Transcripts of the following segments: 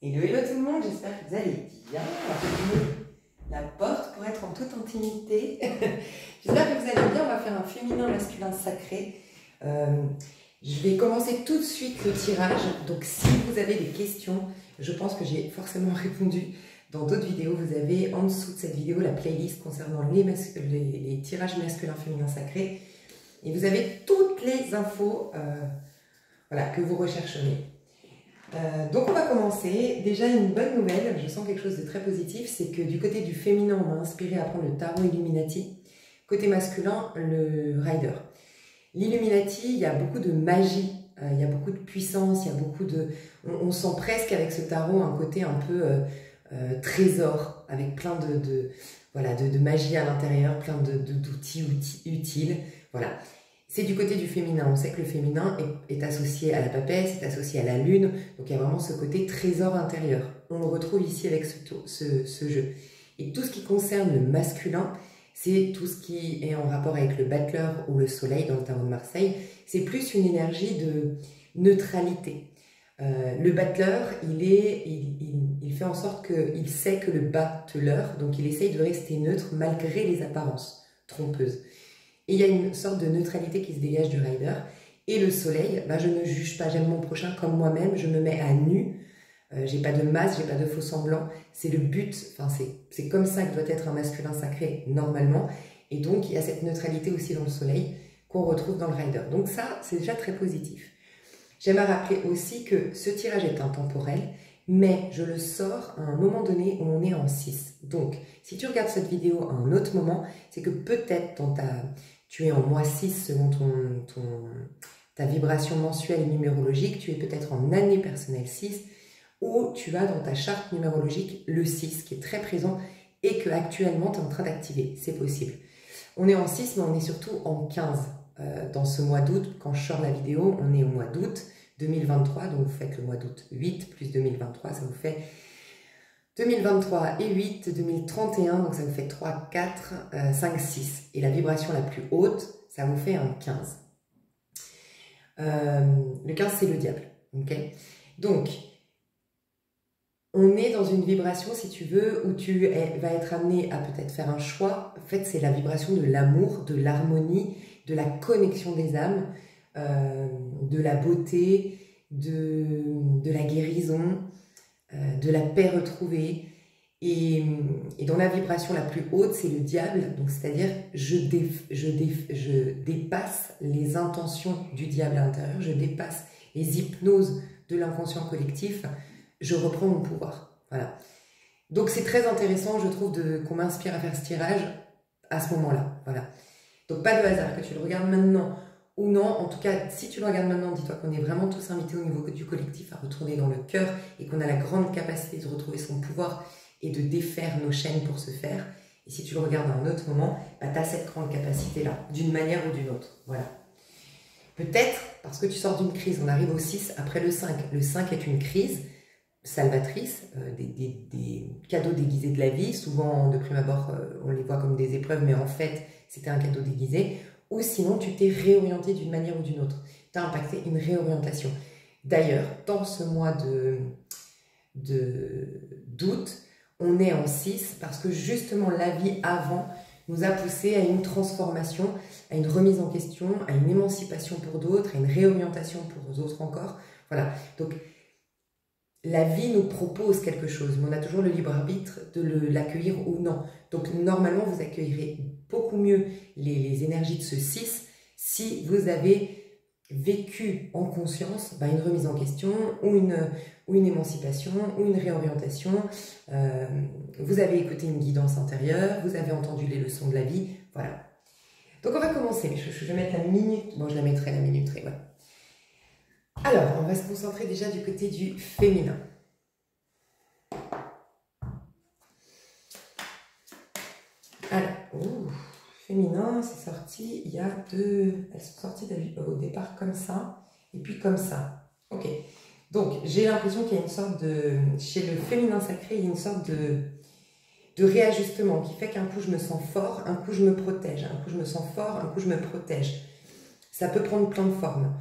Hello, hello tout le monde, j'espère que vous allez bien. On va fermer la porte pour être en toute intimité. J'espère que vous allez bien, on va faire un féminin masculin sacré. Je vais commencer tout de suite le tirage. Donc si vous avez des questions, je pense que j'ai forcément répondu dans d'autres vidéos. Vous avez en dessous de cette vidéo la playlist concernant les tirages masculins féminins sacrés. Et vous avez toutes les infos voilà, que vous rechercherez. Donc on va commencer. Déjà une bonne nouvelle, je sens quelque chose de très positif, c'est que du côté du féminin, on m'a inspiré à prendre le tarot Illuminati. Côté masculin, le Rider. L'Illuminati, il y a beaucoup de magie, il y a beaucoup de puissance, il y a beaucoup de... On sent presque avec ce tarot un côté un peu trésor, avec plein de magie à l'intérieur, plein d'outils utiles. Voilà. C'est du côté du féminin. On sait que le féminin est associé à la papesse, est associé à la lune. Donc il y a vraiment ce côté trésor intérieur. On le retrouve ici avec ce jeu. Et tout ce qui concerne le masculin, c'est tout ce qui est en rapport avec le battleur ou le soleil dans le tarot de Marseille. C'est plus une énergie de neutralité. Le battleur, il fait en sorte qu'il sait que le battleur, donc il essaye de rester neutre malgré les apparences trompeuses. Et il y a une sorte de neutralité qui se dégage du rider. Et le soleil, bah, je ne juge pas, j'aime mon prochain comme moi-même, je me mets à nu. J'ai pas de masque, j'ai pas de faux semblant. C'est le but, enfin, c'est comme ça que doit être un masculin sacré normalement. Et donc, il y a cette neutralité aussi dans le soleil qu'on retrouve dans le rider. Donc ça, c'est déjà très positif. J'aime à rappeler aussi que ce tirage est intemporel, mais je le sors à un moment donné où on est en 6. Donc, si tu regardes cette vidéo à un autre moment, c'est que peut-être tu es en mois 6 selon ta vibration mensuelle et numérologique, tu es peut-être en année personnelle 6, ou tu as dans ta charte numérologique le 6 qui est très présent et que actuellement tu es en train d'activer. C'est possible. On est en 6, mais on est surtout en 15 dans ce mois d'août. Quand je sors la vidéo, on est au mois d'août 2023, donc vous faites le mois d'août 8 plus 2023, ça vous fait 2023 et 8, 2031, donc ça vous fait 3, 4, 5, 6. Et la vibration la plus haute, ça vous fait un 15. Le 15, c'est le diable. Okay, donc, on est dans une vibration, si tu veux, où tu vas être amené à peut-être faire un choix. En fait, c'est la vibration de l'amour, de l'harmonie, de la connexion des âmes, de la beauté, de la guérison, de la paix retrouvée. Et dans la vibration la plus haute, c'est le diable. Donc, c'est-à-dire, je dépasse les intentions du diable à l'intérieur, je dépasse les hypnoses de l'inconscient collectif, je reprends mon pouvoir. Voilà. Donc, c'est très intéressant, je trouve, qu'on m'inspire à faire ce tirage à ce moment-là. Voilà. Donc, pas de hasard, que tu le regardes maintenant ou non. En tout cas, si tu le regardes maintenant, dis-toi qu'on est vraiment tous invités au niveau du collectif à retourner dans le cœur et qu'on a la grande capacité de retrouver son pouvoir et de défaire nos chaînes pour se faire. Et si tu le regardes à un autre moment, bah, tu as cette grande capacité-là, d'une manière ou d'une autre. Voilà. Peut-être parce que tu sors d'une crise, on arrive au 6 après le 5. Le 5 est une crise salvatrice, des cadeaux déguisés de la vie. Souvent, de prime abord, on les voit comme des épreuves, mais en fait, c'était un cadeau déguisé. Ou sinon, tu t'es réorienté d'une manière ou d'une autre. Tu as impacté une réorientation. D'ailleurs, dans ce mois d'août, on est en 6 parce que justement, la vie avant nous a poussé à une transformation, à une remise en question, à une émancipation pour d'autres, à une réorientation pour d'autres encore. Voilà. Donc, la vie nous propose quelque chose, mais on a toujours le libre arbitre de l'accueillir ou non. Donc, normalement, vous accueillerez beaucoup mieux les énergies de ce 6 si vous avez vécu en conscience une remise en question ou une émancipation ou une réorientation. Vous avez écouté une guidance intérieure, vous avez entendu les leçons de la vie. Voilà. Donc, on va commencer. Je vais mettre la minute. Bon, je la mettrai la minuterie. Voilà. Alors, on va se concentrer déjà du côté du féminin. Alors, féminin, c'est sorti, il y a elles sont sorties au départ comme ça, et puis comme ça. Ok, donc j'ai l'impression qu'il y a une sorte chez le féminin sacré, il y a une sorte de réajustement qui fait qu'un coup je me sens fort, un coup je me protège, un coup je me sens fort, un coup je me protège. Ça peut prendre plein de formes.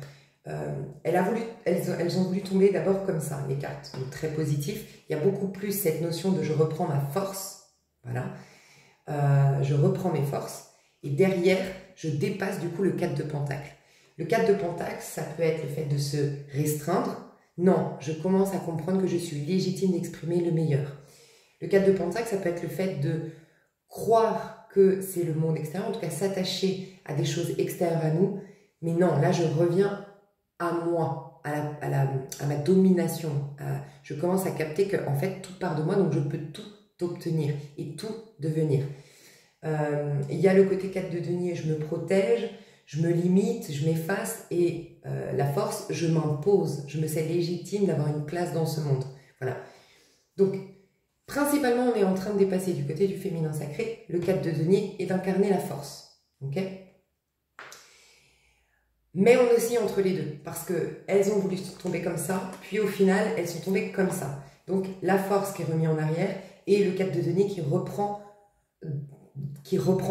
elles ont voulu tomber d'abord comme ça, les cartes, donc très positif. Il y a beaucoup plus cette notion de je reprends ma force, voilà, je reprends mes forces, et derrière, je dépasse du coup le 4 de Pentacle. Le 4 de Pentacle, ça peut être le fait de se restreindre. Non, je commence à comprendre que je suis légitime d'exprimer le meilleur. Le 4 de Pentacle, ça peut être le fait de croire que c'est le monde extérieur, en tout cas s'attacher à des choses extérieures à nous. Mais non, là je reviens à moi, à ma domination. Je commence à capter que en fait tout part de moi, donc je peux tout obtenir et tout devenir. Il y a le côté 4 de denier, je me protège, je me limite, je m'efface, et la force, je m'impose, je me sais légitime d'avoir une place dans ce monde. Voilà. Donc, principalement, on est en train de dépasser du côté du féminin sacré, le 4 de denier, et d'incarner la force. Ok ? Mais on oscille entre les deux, parce qu'elles ont voulu tomber comme ça, puis au final, elles sont tombées comme ça. Donc, la force qui est remise en arrière, et le 4 de denier qui reprend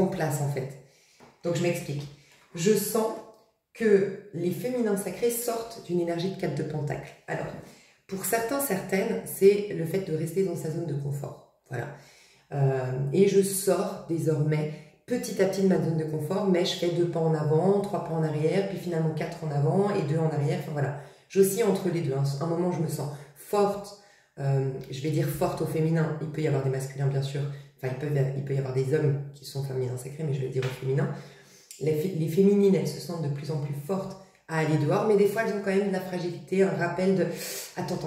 place, en fait. Donc, je m'explique. Je sens que les féminins sacrés sortent d'une énergie de 4 de Pentacle. Alors, pour certains, certaines, c'est le fait de rester dans sa zone de confort. Voilà. Et je sors désormais petit à petit de ma zone de confort, mais je fais 2 pas en avant, 3 pas en arrière, puis finalement 4 en avant et 2 en arrière. Enfin voilà, j'oscille entre les deux. Un moment, je me sens forte, je vais dire forte au féminin. Il peut y avoir des masculins, bien sûr. Enfin, il peut y avoir des hommes qui sont féminins sacrés, mais je vais dire au féminin. Les féminines, elles se sentent de plus en plus fortes à aller dehors, mais des fois, elles ont quand même de la fragilité, un rappel de « attends ».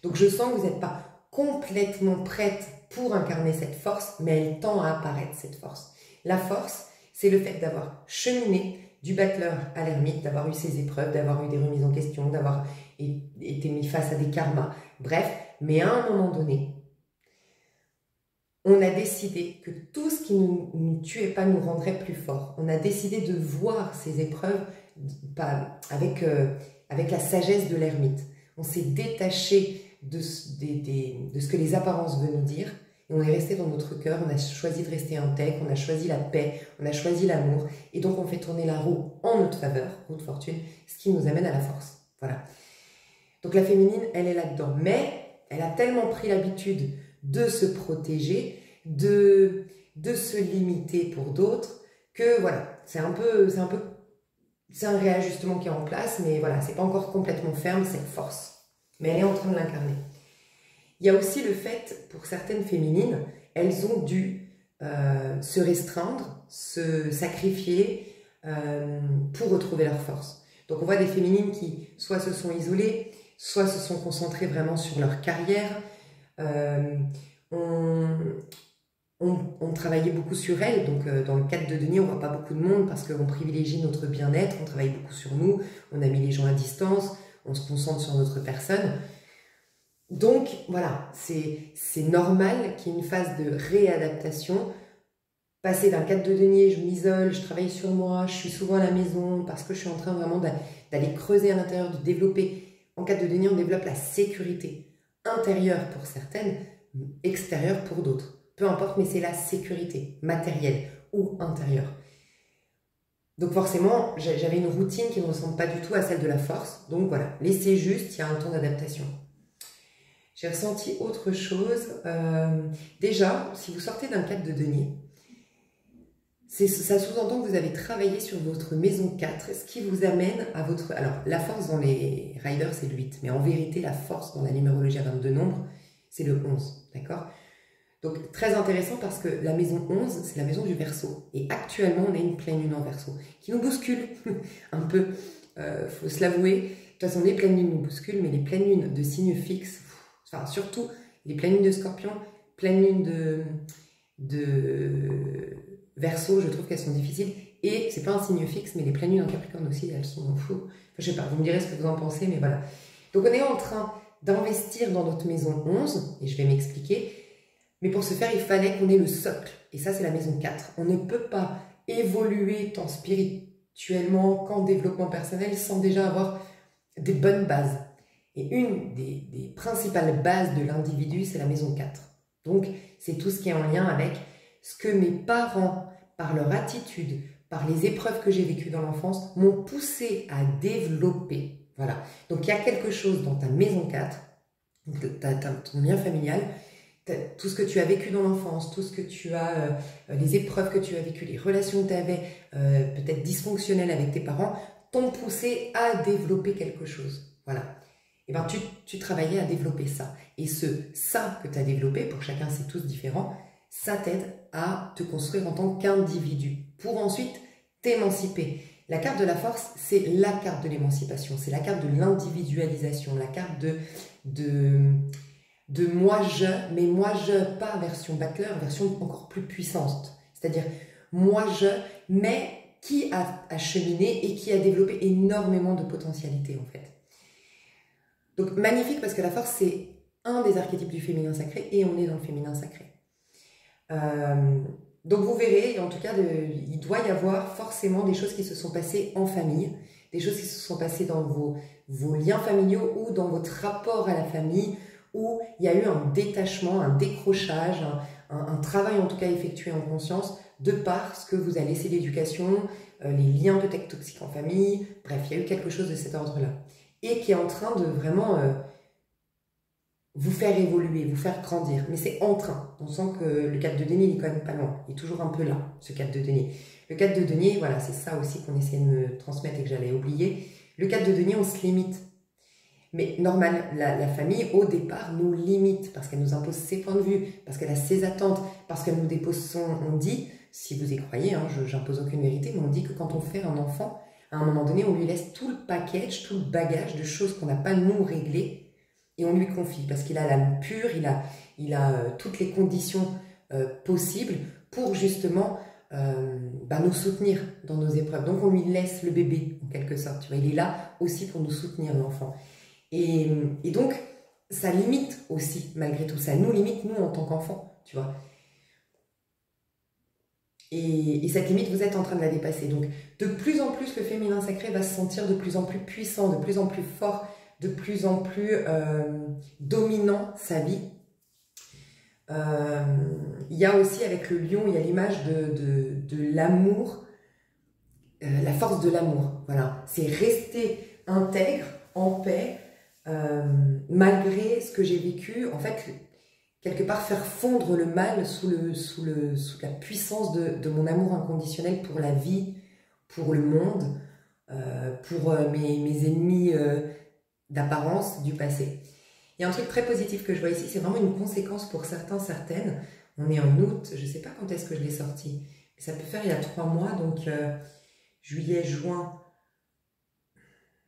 Donc, je sens que vous n'êtes pas complètement prête pour incarner cette force, mais elle tend à apparaître, cette force. La force, c'est le fait d'avoir cheminé du battleur à l'ermite, d'avoir eu ses épreuves, d'avoir eu des remises en question, d'avoir été mis face à des karmas, bref, mais à un moment donné, on a décidé que tout ce qui nous tuait pas nous rendrait plus forts. On a décidé de voir ces épreuves avec la sagesse de l'ermite. On s'est détaché de ce que les apparences veulent nous dire, et on est resté dans notre cœur. On a choisi de rester intègre, on a choisi la paix, on a choisi l'amour, et donc on fait tourner la roue en notre faveur, roue de fortune, ce qui nous amène à la force. Voilà. Donc la féminine, elle est là-dedans, mais elle a tellement pris l'habitude de se protéger, de se limiter pour d'autres, que voilà, c'est un réajustement qui est en place, mais voilà, c'est pas encore complètement ferme, cette force. Mais elle est en train de l'incarner. Il y a aussi le fait, pour certaines féminines, elles ont dû se restreindre, se sacrifier pour retrouver leur force. Donc on voit des féminines qui soit se sont isolées, soit se sont concentrées vraiment sur leur carrière. On travaillait beaucoup sur elles, donc dans le cadre de denier, on ne voit pas beaucoup de monde parce qu'on privilégie notre bien-être, on travaille beaucoup sur nous, on a mis les gens à distance, on se concentre sur notre personne. Donc voilà, c'est normal qu'il y ait une phase de réadaptation. Passer d'un cadre de denier, je m'isole, je travaille sur moi, je suis souvent à la maison parce que je suis en train vraiment d'aller creuser à l'intérieur, de développer. En cadre de denier, on développe la sécurité intérieure pour certaines, extérieure pour d'autres. Peu importe, mais c'est la sécurité matérielle ou intérieure. Donc forcément, j'avais une routine qui ne ressemble pas du tout à celle de la force. Donc voilà, laissez juste, il y a un temps d'adaptation. J'ai ressenti autre chose. Déjà, si vous sortez d'un cadre de denier, ça sous-entend que vous avez travaillé sur votre maison 4, ce qui vous amène à votre... Alors, la force dans les riders, c'est le 8, mais en vérité, la force dans la numérologie à 22 nombres, c'est le 11, d'accord? Donc, très intéressant parce que la maison 11, c'est la maison du Verseau. Et actuellement, on a une pleine lune en Verseau qui nous bouscule un peu, faut se l'avouer. De toute façon, les pleines lunes nous bousculent, mais les pleines lunes de signes fixes, enfin, surtout les pleines lunes de Scorpion, pleines lunes de Verseau, je trouve qu'elles sont difficiles. Et c'est pas un signe fixe, mais les pleines lunes en Capricorne aussi, elles sont fous. Enfin, je sais pas, vous me direz ce que vous en pensez, mais voilà. Donc, on est en train d'investir dans notre maison 11, et je vais m'expliquer. Mais pour ce faire, il fallait qu'on ait le socle. Et ça, c'est la maison 4. On ne peut pas évoluer tant spirituellement qu'en développement personnel sans déjà avoir des bonnes bases. Et une des principales bases de l'individu, c'est la maison 4. Donc, c'est tout ce qui est en lien avec ce que mes parents, par leur attitude, par les épreuves que j'ai vécues dans l'enfance, m'ont poussé à développer. Voilà. Donc, il y a quelque chose dans ta maison 4, ton lien familial, tout ce que tu as vécu dans l'enfance, tout ce que tu as, les épreuves que tu as vécues, les relations que tu avais, peut-être dysfonctionnelles avec tes parents, t'ont poussé à développer quelque chose. Voilà. Et bien, tu travaillais à développer ça. Et ça que tu as développé, pour chacun c'est tous différent, ça t'aide à te construire en tant qu'individu, pour ensuite t'émanciper. La carte de la force, c'est la carte de l'émancipation, c'est la carte de l'individualisation, la carte de moi-je, mais moi-je, pas version battleur, version encore plus puissante. C'est-à-dire moi-je, mais qui a cheminé et qui a développé énormément de potentialités en fait. Donc magnifique parce que la force, c'est un des archétypes du féminin sacré et on est dans le féminin sacré. Donc vous verrez, en tout cas, il doit y avoir forcément des choses qui se sont passées en famille, des choses qui se sont passées dans vos liens familiaux ou dans votre rapport à la famille, où il y a eu un détachement, un décrochage, un travail en tout cas effectué en conscience, de par ce que vous a laissé l'éducation, les liens peut-être toxiques en famille, bref, il y a eu quelque chose de cet ordre-là. Et qui est en train de vraiment vous faire évoluer, vous faire grandir. Mais c'est en train. On sent que le 4 de denier, il est quand même pas loin. Il est toujours un peu là, ce 4 de denier. Le 4 de denier, voilà, c'est ça aussi qu'on essayait de me transmettre et que j'allais oublier. Le 4 de denier, on se limite. Mais normal, la famille, au départ, nous limite parce qu'elle nous impose ses points de vue, parce qu'elle a ses attentes, parce qu'elle nous dépose on dit, si vous y croyez, hein, je n'impose aucune vérité, mais on dit que quand on fait un enfant, à un moment donné, on lui laisse tout le package, tout le bagage de choses qu'on n'a pas nous réglées et on lui confie parce qu'il a l'âme pure, il a toutes les conditions possibles pour justement nous soutenir dans nos épreuves. Donc on lui laisse le bébé en quelque sorte, tu vois, il est là aussi pour nous soutenir l'enfant. Et donc ça limite aussi malgré tout, ça nous limite nous en tant qu'enfants, tu vois. Et cette limite, vous êtes en train de la dépasser. Donc, de plus en plus, le féminin sacré va se sentir de plus en plus puissant, de plus en plus fort, de plus en plus dominant sa vie. Il y a aussi, avec le lion, il y a l'image de l'amour, la force de l'amour. Voilà, c'est rester intègre, en paix, malgré ce que j'ai vécu. En fait, quelque part faire fondre le mal sous la puissance de mon amour inconditionnel pour la vie, pour le monde, pour mes ennemis d'apparence du passé. Il y a un truc très positif que je vois ici, c'est vraiment une conséquence pour certains, certaines. On est en août, je ne sais pas quand est-ce que je l'ai sorti, mais ça peut faire il y a 3 mois, donc juillet, juin,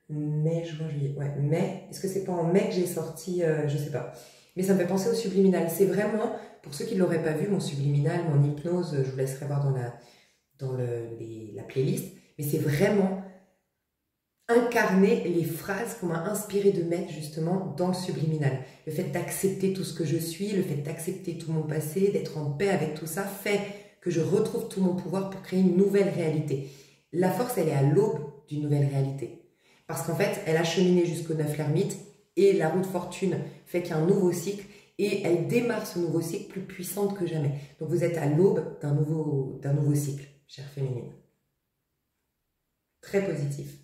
mai, juin, juillet, ouais, mai. Est-ce que c'est pas en mai que j'ai sorti, je sais pas. Mais ça me fait penser au subliminal. C'est vraiment, pour ceux qui ne l'auraient pas vu, mon subliminal, mon hypnose, je vous laisserai voir dans la playlist, mais c'est vraiment incarner les phrases qu'on m'a inspiré de mettre justement dans le subliminal. Le fait d'accepter tout ce que je suis, le fait d'accepter tout mon passé, d'être en paix avec tout ça, fait que je retrouve tout mon pouvoir pour créer une nouvelle réalité. La force, elle est à l'aube d'une nouvelle réalité. Parce qu'en fait, elle a cheminé jusqu'au 9 l'ermite, et la roue de fortune fait qu'il y a un nouveau cycle et elle démarre ce nouveau cycle plus puissante que jamais. Donc vous êtes à l'aube d'un nouveau cycle, chère féminine. Très positif.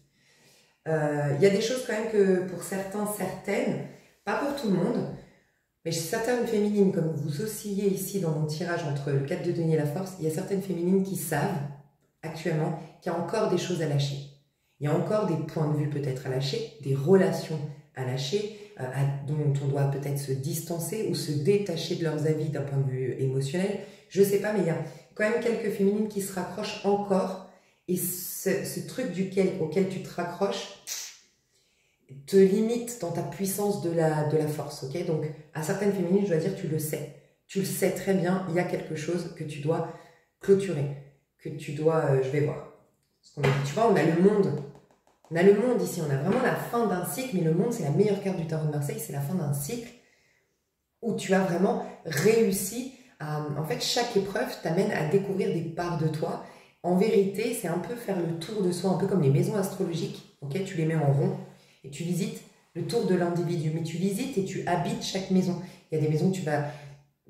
Il y a des choses quand même que pour certains, certaines, pas pour tout le monde, mais chez certaines féminines, comme vous oscillez ici dans mon tirage entre le 4 de denier et la force, il y a certaines féminines qui savent actuellement qu'il y a encore des choses à lâcher. Il y a encore des points de vue peut-être à lâcher, des relations à lâcher, dont on doit peut-être se distancer ou se détacher de leurs avis d'un point de vue émotionnel. Je ne sais pas, mais il y a quand même quelques féminines qui se raccrochent encore. Et ce truc auquel tu te raccroches te limite dans ta puissance de la force. Okay, donc, à certaines féminines, je dois dire, tu le sais. Tu le sais très bien, il y a quelque chose que tu dois clôturer. Que tu dois... je vais voir. Tu vois, on a le monde. On a le monde ici, on a vraiment la fin d'un cycle, mais le monde, c'est la meilleure carte du tarot de Marseille, c'est la fin d'un cycle où tu as vraiment réussi à... En fait, chaque épreuve t'amène à découvrir des parts de toi. En vérité, c'est un peu faire le tour de soi, un peu comme les maisons astrologiques. Okay, tu les mets en rond et tu visites le tour de l'individu. Mais tu visites et tu habites chaque maison. Il y a des maisons que tu vas...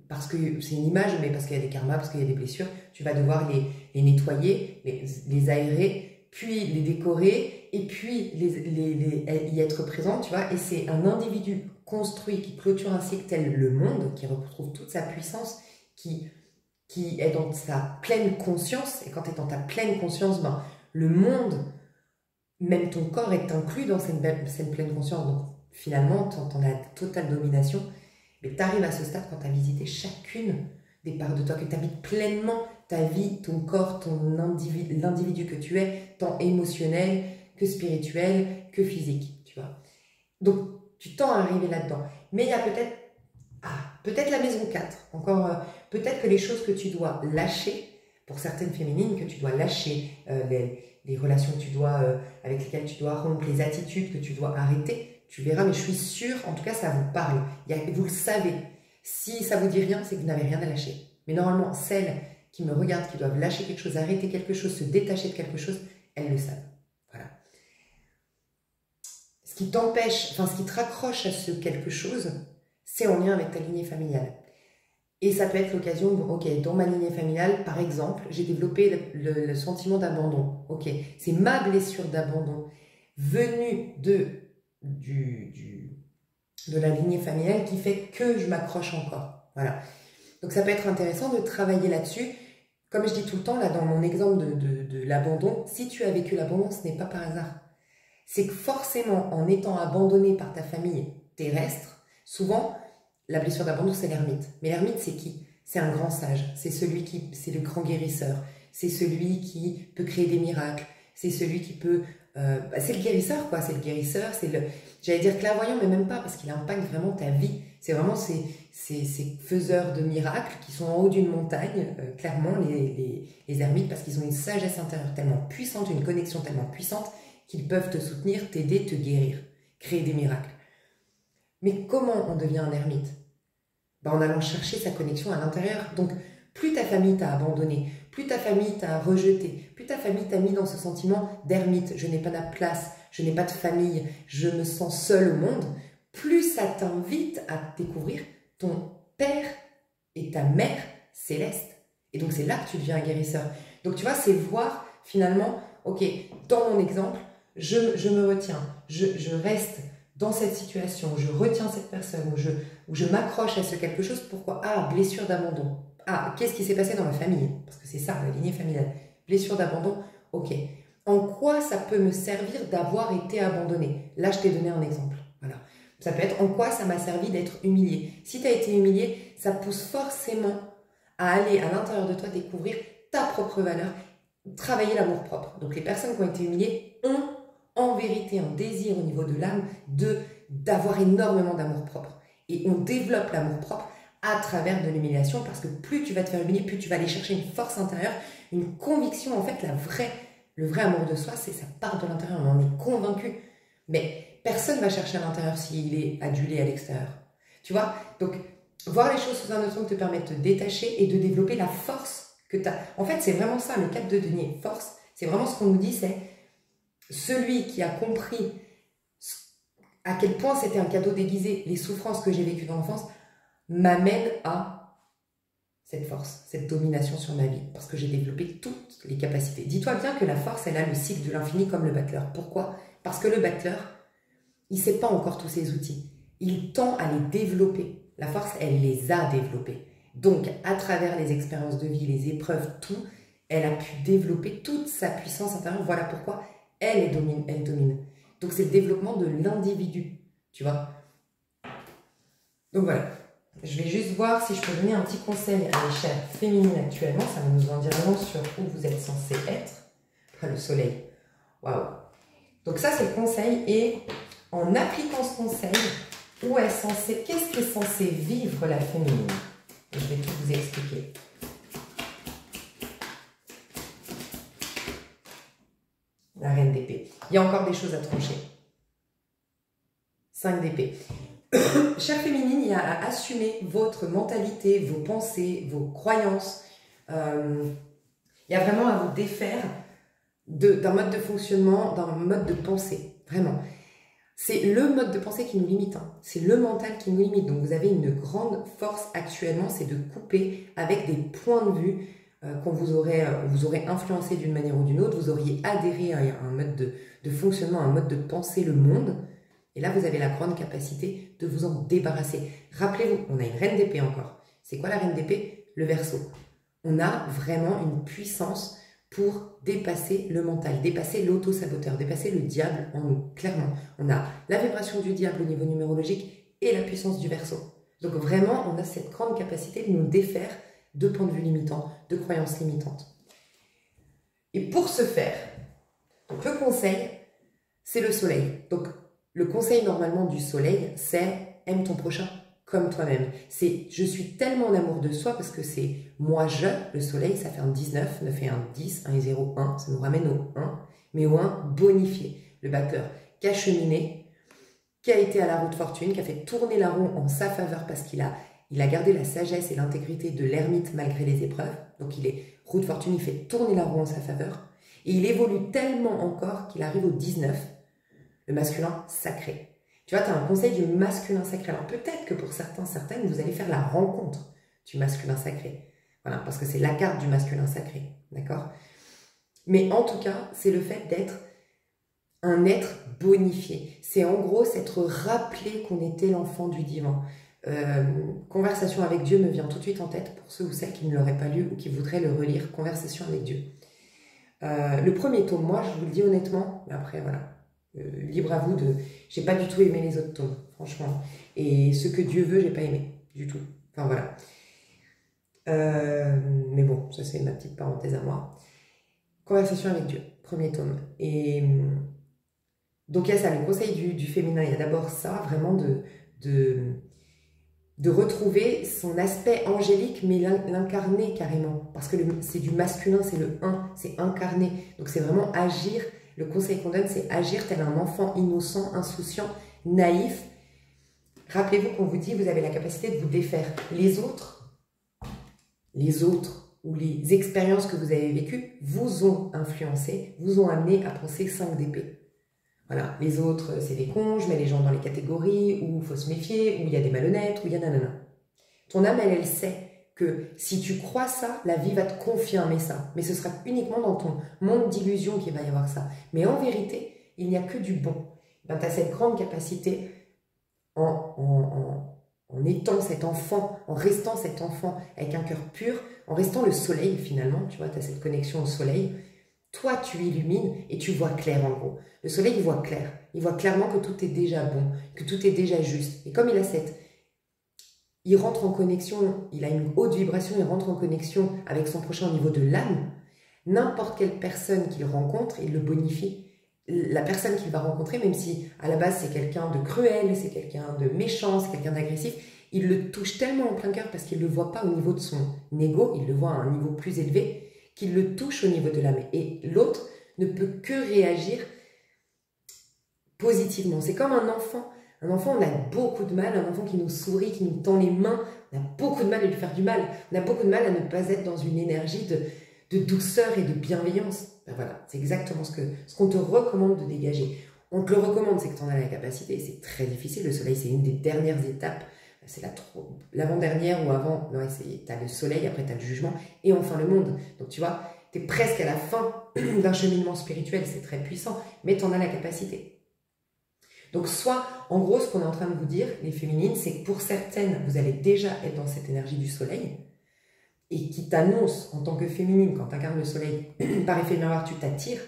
Parce que c'est une image, mais parce qu'il y a des karmas, parce qu'il y a des blessures, tu vas devoir les nettoyer, les aérer, puis les décorer, et puis y être présent, tu vois, et c'est un individu construit qui clôture un cycle tel le monde, qui retrouve toute sa puissance, qui est dans sa pleine conscience, et quand tu es dans ta pleine conscience, ben, le monde, même ton corps est inclus dans cette pleine conscience, donc finalement, tu en as la totale domination, mais tu arrives à ce stade quand tu as visité chacune des parts de toi, que tu habites pleinement ta vie, ton corps, l'individu que tu es, tant émotionnel que spirituel, que physique, tu vois. Donc, tu tends à arriver là-dedans. Mais il y a peut-être la maison 4, encore, peut-être que les choses que tu dois lâcher, pour certaines féminines, que tu dois lâcher, les relations que tu dois, avec lesquelles tu dois rompre, les attitudes que tu dois arrêter, tu verras, mais je suis sûre, en tout cas, ça vous parle. Vous le savez. Si ça vous dit rien, c'est que vous n'avez rien à lâcher. Mais normalement, celles qui me regardent, qui doivent lâcher quelque chose, arrêter quelque chose, se détacher de quelque chose, elles le savent. Voilà. Ce qui t'empêche, enfin, ce qui te raccroche à ce quelque chose, c'est en lien avec ta lignée familiale. Et ça peut être l'occasion, ok, dans ma lignée familiale, par exemple, j'ai développé le sentiment d'abandon. Ok, c'est ma blessure d'abandon venue de la lignée familiale qui fait que je m'accroche encore. Voilà. Donc ça peut être intéressant de travailler là-dessus. Comme je dis tout le temps, là, dans mon exemple de l'abandon, si tu as vécu l'abandon, ce n'est pas par hasard. C'est que forcément, en étant abandonné par ta famille terrestre, souvent, la blessure d'abandon, c'est l'ermite. Mais l'ermite, c'est qui? C'est un grand sage. C'est c'est le grand guérisseur. C'est celui qui peut créer des miracles. C'est celui qui peut... c'est le guérisseur, quoi. C'est le guérisseur. J'allais dire clairvoyant, mais même pas, parce qu'il impacte vraiment ta vie. C'est vraiment ces faiseurs de miracles qui sont en haut d'une montagne, clairement, les ermites, parce qu'ils ont une sagesse intérieure tellement puissante, une connexion tellement puissante, qu'ils peuvent te soutenir, t'aider, te guérir, créer des miracles. Mais comment on devient un ermite? En allant chercher sa connexion à l'intérieur. Donc, plus ta famille t'a abandonné, plus ta famille t'a rejeté, plus ta famille t'a mis dans ce sentiment d'ermite, je n'ai pas de place, je n'ai pas de famille, je me sens seule au monde, plus ça t'invite à découvrir ton père et ta mère céleste. Et donc, c'est là que tu deviens un guérisseur. Donc, tu vois, c'est voir finalement, ok, dans mon exemple, je me retiens, je reste dans cette situation, où je retiens cette personne, où je m'accroche à ce quelque chose. Pourquoi? Ah, blessure d'abandon. Ah, qu'est-ce qui s'est passé dans ma famille? Parce que c'est ça, la lignée familiale. Blessure d'abandon, ok. En quoi ça peut me servir d'avoir été abandonné? Là, je t'ai donné un exemple. Voilà. Ça peut être en quoi ça m'a servi d'être humilié. Si tu as été humilié, ça pousse forcément à aller à l'intérieur de toi découvrir ta propre valeur, travailler l'amour-propre. Donc, les personnes qui ont été humiliées ont en vérité un désir au niveau de l'âme d'avoir énormément d'amour-propre. Et on développe l'amour-propre à travers de l'humiliation, parce que plus tu vas te faire humilier, plus tu vas aller chercher une force intérieure, une conviction. En fait, le vrai amour de soi, ça part de l'intérieur, on en est convaincu. Mais personne ne va chercher à l'intérieur s'il est adulé à l'extérieur. Tu vois? Donc, voir les choses sous un autre angle te permet de te détacher et de développer la force que tu as. En fait, c'est vraiment ça, le 4 de denier. Force, c'est vraiment ce qu'on nous dit, c'est celui qui a compris à quel point c'était un cadeau déguisé, les souffrances que j'ai vécues dans l'enfance, m'amène à cette force, cette domination sur ma vie, parce que j'ai développé toutes les capacités. Dis-toi bien que la force, elle a le cycle de l'infini comme le battleur. Pourquoi? Parce que le battleur, il ne sait pas encore tous ses outils. Il tend à les développer. La force, elle les a développés. Donc, à travers les expériences de vie, les épreuves, tout, elle a pu développer toute sa puissance intérieure. Voilà pourquoi elle domine. Donc, c'est le développement de l'individu, tu vois. Donc, voilà. Je vais juste voir si je peux donner un petit conseil à mes chères féminines actuellement. Ça va nous en dire long sur où vous êtes censé être. Après, le soleil. Waouh. Donc, ça, c'est le conseil. Et en appliquant ce conseil, qu'est-ce qu'est censé vivre la féminine? Je vais tout vous expliquer. La reine d'épée. Il y a encore des choses à trancher. 5 d'épée. Chère féminine, il y a à assumer votre mentalité, vos pensées, vos croyances. Il y a vraiment à vous défaire d'un mode de fonctionnement, d'un mode de pensée. Vraiment. C'est le mode de pensée qui nous limite. Hein. C'est le mental qui nous limite. Donc vous avez une grande force actuellement, c'est de couper avec des points de vue qu'on vous aurait influencé d'une manière ou d'une autre, vous auriez adhéré à un mode de fonctionnement, un mode de penser le monde. Et là, vous avez la grande capacité de vous en débarrasser. Rappelez-vous, on a une reine d'épée encore. C'est quoi la reine d'épée? Le Verseau. On a vraiment une puissance pour dépasser le mental, dépasser l'auto-saboteur, dépasser le diable en nous, clairement. On a la vibration du diable au niveau numérologique et la puissance du Verseau. Donc vraiment, on a cette grande capacité de nous défaire de points de vue limitants, de croyances limitantes. Et pour ce faire, donc le conseil, c'est le soleil. Donc le conseil normalement du soleil, c'est aime ton prochain comme toi-même. C'est je suis tellement en amour de soi parce que c'est moi je, le soleil, ça fait un 19, 9 et 1, 10, 1 et 0, 1, ça nous ramène au 1, mais au 1 bonifié. Le batteur qui a cheminé, qui a été à la roue de fortune, qui a fait tourner la roue en sa faveur parce qu'il a gardé la sagesse et l'intégrité de l'ermite malgré les épreuves. Donc il est roue de fortune, il fait tourner la roue en sa faveur. Et il évolue tellement encore qu'il arrive au 19, le masculin sacré. Tu vois, tu as un conseil du masculin sacré. Alors peut-être que pour certains, certaines, vous allez faire la rencontre du masculin sacré. Voilà, parce que c'est la carte du masculin sacré. D'accord? Mais en tout cas, c'est le fait d'être un être bonifié. C'est en gros s'être rappelé qu'on était l'enfant du divin. Conversation avec Dieu me vient tout de suite en tête pour ceux ou celles qui ne l'auraient pas lu ou qui voudraient le relire. Conversation avec Dieu. Le premier tome, moi, je vous le dis honnêtement, mais après, voilà. Libre à vous de... J'ai pas du tout aimé les autres tomes, franchement. Et ce que Dieu veut, j'ai pas aimé, du tout. Enfin, voilà. Mais bon, ça c'est ma petite parenthèse à moi. Conversation avec Dieu, premier tome. Et donc il y a ça, le conseil du féminin. Il y a d'abord ça, vraiment de retrouver son aspect angélique, mais l'incarner carrément. Parce que c'est du masculin, c'est le 1, c'est incarné. Donc c'est vraiment agir. Le conseil qu'on donne, c'est agir tel un enfant innocent, insouciant, naïf. Rappelez-vous qu'on vous dit, vous avez la capacité de vous défaire. Les autres ou les expériences que vous avez vécues vous ont influencé, vous ont amené à penser 5 d'épée. Voilà, les autres, c'est des cons, je mets les gens dans les catégories où il faut se méfier, où il y a des malhonnêtes, où il y a nanana. Ton âme, elle sait que si tu crois ça, la vie va te confirmer ça. Mais ce sera uniquement dans ton monde d'illusion qu'il va y avoir ça. Mais en vérité, il n'y a que du bon. Ben, tu as cette grande capacité en étant cet enfant, en restant cet enfant avec un cœur pur, en restant le soleil finalement, tu vois, tu as cette connexion au soleil. Toi, tu illumines et tu vois clair en gros. Le soleil, il voit clair. Il voit clairement que tout est déjà bon, que tout est déjà juste. Et comme il a il rentre en connexion, il a une haute vibration, il rentre en connexion avec son prochain au niveau de l'âme. N'importe quelle personne qu'il rencontre, il le bonifie. La personne qu'il va rencontrer, même si à la base c'est quelqu'un de cruel, c'est quelqu'un de méchant, c'est quelqu'un d'agressif, il le touche tellement en plein cœur parce qu'il ne le voit pas au niveau de son ego, il le voit à un niveau plus élevé, qu'il le touche au niveau de l'âme. Et l'autre ne peut que réagir positivement. C'est comme un enfant. Un enfant, on a beaucoup de mal, un enfant qui nous sourit, qui nous tend les mains, on a beaucoup de mal à lui faire du mal. On a beaucoup de mal à ne pas être dans une énergie de douceur et de bienveillance. Ben voilà, c'est exactement ce qu'on te recommande de dégager. On te le recommande, c'est que tu en as la capacité. C'est très difficile. Le soleil, c'est une des dernières étapes. C'est l'avant-dernière ou avant. Non, tu as le soleil, après tu as le jugement et enfin le monde. Donc tu vois, tu es presque à la fin d'un cheminement spirituel. C'est très puissant, mais tu en as la capacité. Donc soit, en gros, ce qu'on est en train de vous dire, les féminines, c'est que pour certaines, vous allez déjà être dans cette énergie du soleil et qui t'annonce en tant que féminine, quand tu incarnes le soleil, par effet miroir, tu t'attires,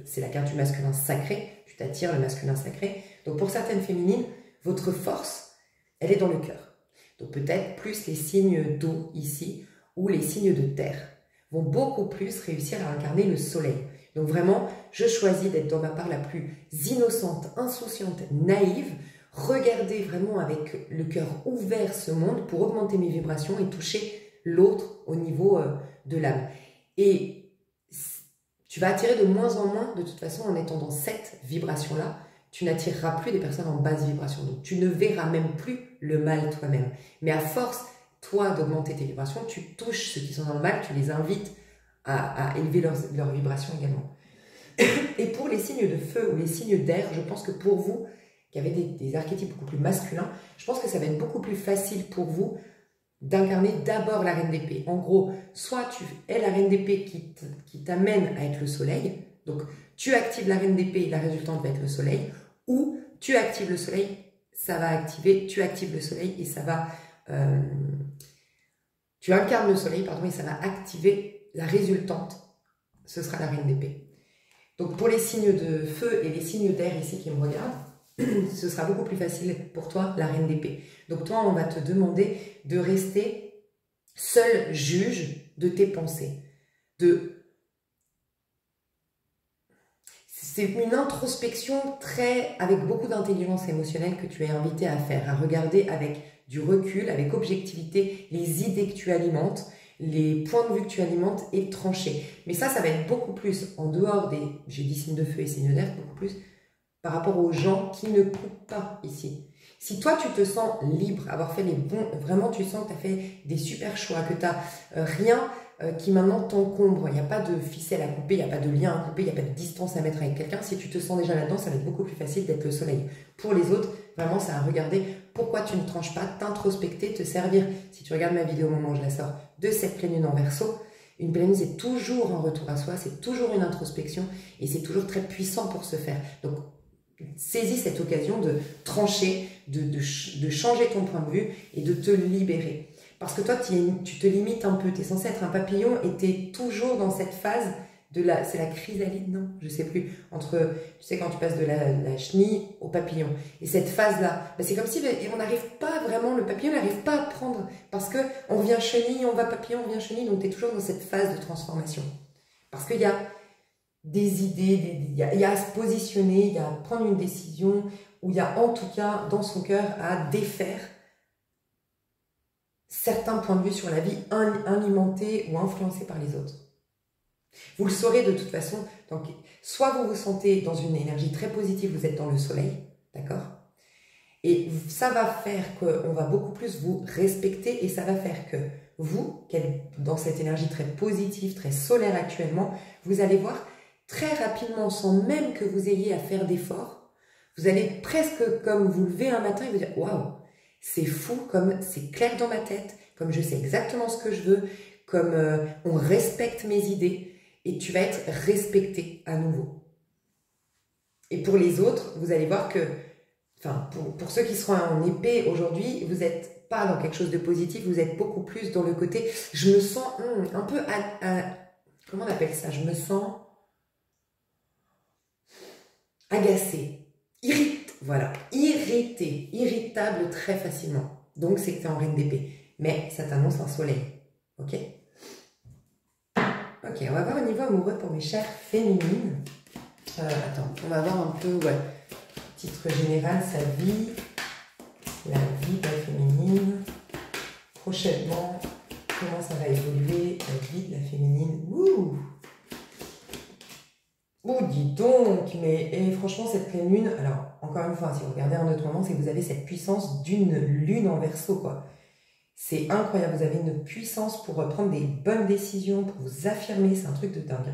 c'est la carte du masculin sacré, tu t'attires le masculin sacré. Donc pour certaines féminines, votre force, elle est dans le cœur. Donc peut-être plus les signes d'eau ici ou les signes de terre vont beaucoup plus réussir à incarner le soleil. Donc vraiment, je choisis d'être dans ma part la plus innocente, insouciante, naïve, regarder vraiment avec le cœur ouvert ce monde pour augmenter mes vibrations et toucher l'autre au niveau de l'âme. Et tu vas attirer de moins en moins, de toute façon, en étant dans cette vibration-là, tu n'attireras plus des personnes en basse vibration. Donc tu ne verras même plus le mal toi-même. Mais à force, toi, d'augmenter tes vibrations, tu touches ceux qui sont dans le mal, tu les invites à élever leurs vibrations également. Et pour les signes de feu ou les signes d'air, je pense que pour vous, qui avez des archétypes beaucoup plus masculins, je pense que ça va être beaucoup plus facile pour vous d'incarner d'abord la reine d'épée. En gros, soit tu es la reine d'épée qui t'amène à être le soleil, donc tu actives la reine d'épée, la résultante va être le soleil, ou tu actives le soleil, ça va activer, tu actives le soleil et ça va... tu incarnes le soleil, pardon, et ça va activer la résultante, ce sera la reine d'épée. Donc pour les signes de feu et les signes d'air ici qui me regardent, ce sera beaucoup plus facile pour toi, la reine d'épée. Donc toi, on va te demander de rester seul juge de tes pensées. C'est une introspection avec beaucoup d'intelligence émotionnelle que tu es invité à faire, à regarder avec du recul, avec objectivité, les idées que tu alimentes, les points de vue que tu alimentes et trancher. Mais ça va être beaucoup plus en dehors des, j'ai dit signes de feu et signes d'air, beaucoup plus par rapport aux gens qui ne coupent pas ici. Si toi, tu te sens libre, avoir fait les bons, vraiment tu sens que tu as fait des super choix, que tu n'as rien qui maintenant t'encombre, il n'y a pas de ficelle à couper, il n'y a pas de lien à couper, il n'y a pas de distance à mettre avec quelqu'un, si tu te sens déjà là-dedans, ça va être beaucoup plus facile d'être le soleil. Pour les autres, vraiment, ça à regarder pourquoi tu ne tranches pas, t'introspecter, te servir, si tu regardes ma vidéo au moment où je la sors, de cette pleine lune en Verseau. Une pleine lune, c'est toujours un retour à soi, c'est toujours une introspection et c'est toujours très puissant pour se faire. Donc, saisis cette occasion de trancher, de changer ton point de vue et de te libérer. Parce que toi, tu te limites un peu. Tu es censé être un papillon et tu es toujours dans cette phase de la... C'est la chrysalide, non? Je sais plus. Entre, tu sais, quand tu passes de la chenille au papillon. Et cette phase-là, ben c'est comme si on n'arrive pas vraiment, le papillon n'arrive pas à prendre. Parce que on vient chenille, on va papillon, on vient chenille. Donc tu es toujours dans cette phase de transformation. Parce qu'il y a des idées, il y a à se positionner, il y a à prendre une décision, ou il y a en tout cas dans son cœur à défaire certains points de vue sur la vie alimentés ou influencés par les autres. Vous le saurez de toute façon, donc soit vous vous sentez dans une énergie très positive, vous êtes dans le soleil, d'accord? Et ça va faire qu'on va beaucoup plus vous respecter et ça va faire que vous, qui êtes dans cette énergie très positive, très solaire actuellement, vous allez voir très rapidement, sans même que vous ayez à faire d'efforts, vous allez presque comme vous lever un matin et vous dire « Waouh, c'est fou, comme c'est clair dans ma tête, comme je sais exactement ce que je veux, comme on respecte mes idées. » Et tu vas être respecté à nouveau. Et pour les autres, vous allez voir que, enfin, pour ceux qui seront en épée aujourd'hui, vous n'êtes pas dans quelque chose de positif, vous êtes beaucoup plus dans le côté « Je me sens un peu... comment on appelle ça? Je me sens... agacé, voilà, irrité, irritable très facilement. Donc, c'est que tu es en reine d'épée. Mais ça t'annonce un soleil. Ok? Ok, on va voir au niveau amoureux pour mes chères féminines. Attends, on va voir un peu, ouais, titre général, sa vie, la vie de la féminine. Prochainement, comment ça va évoluer, la vie de la féminine. Ouh! Oh, dis donc, mais et franchement, cette pleine lune, alors, encore une fois, si vous regardez un autre moment, c'est que vous avez cette puissance d'une lune en Verseau, quoi. C'est incroyable, vous avez une puissance pour prendre des bonnes décisions, pour vous affirmer, c'est un truc de dingue.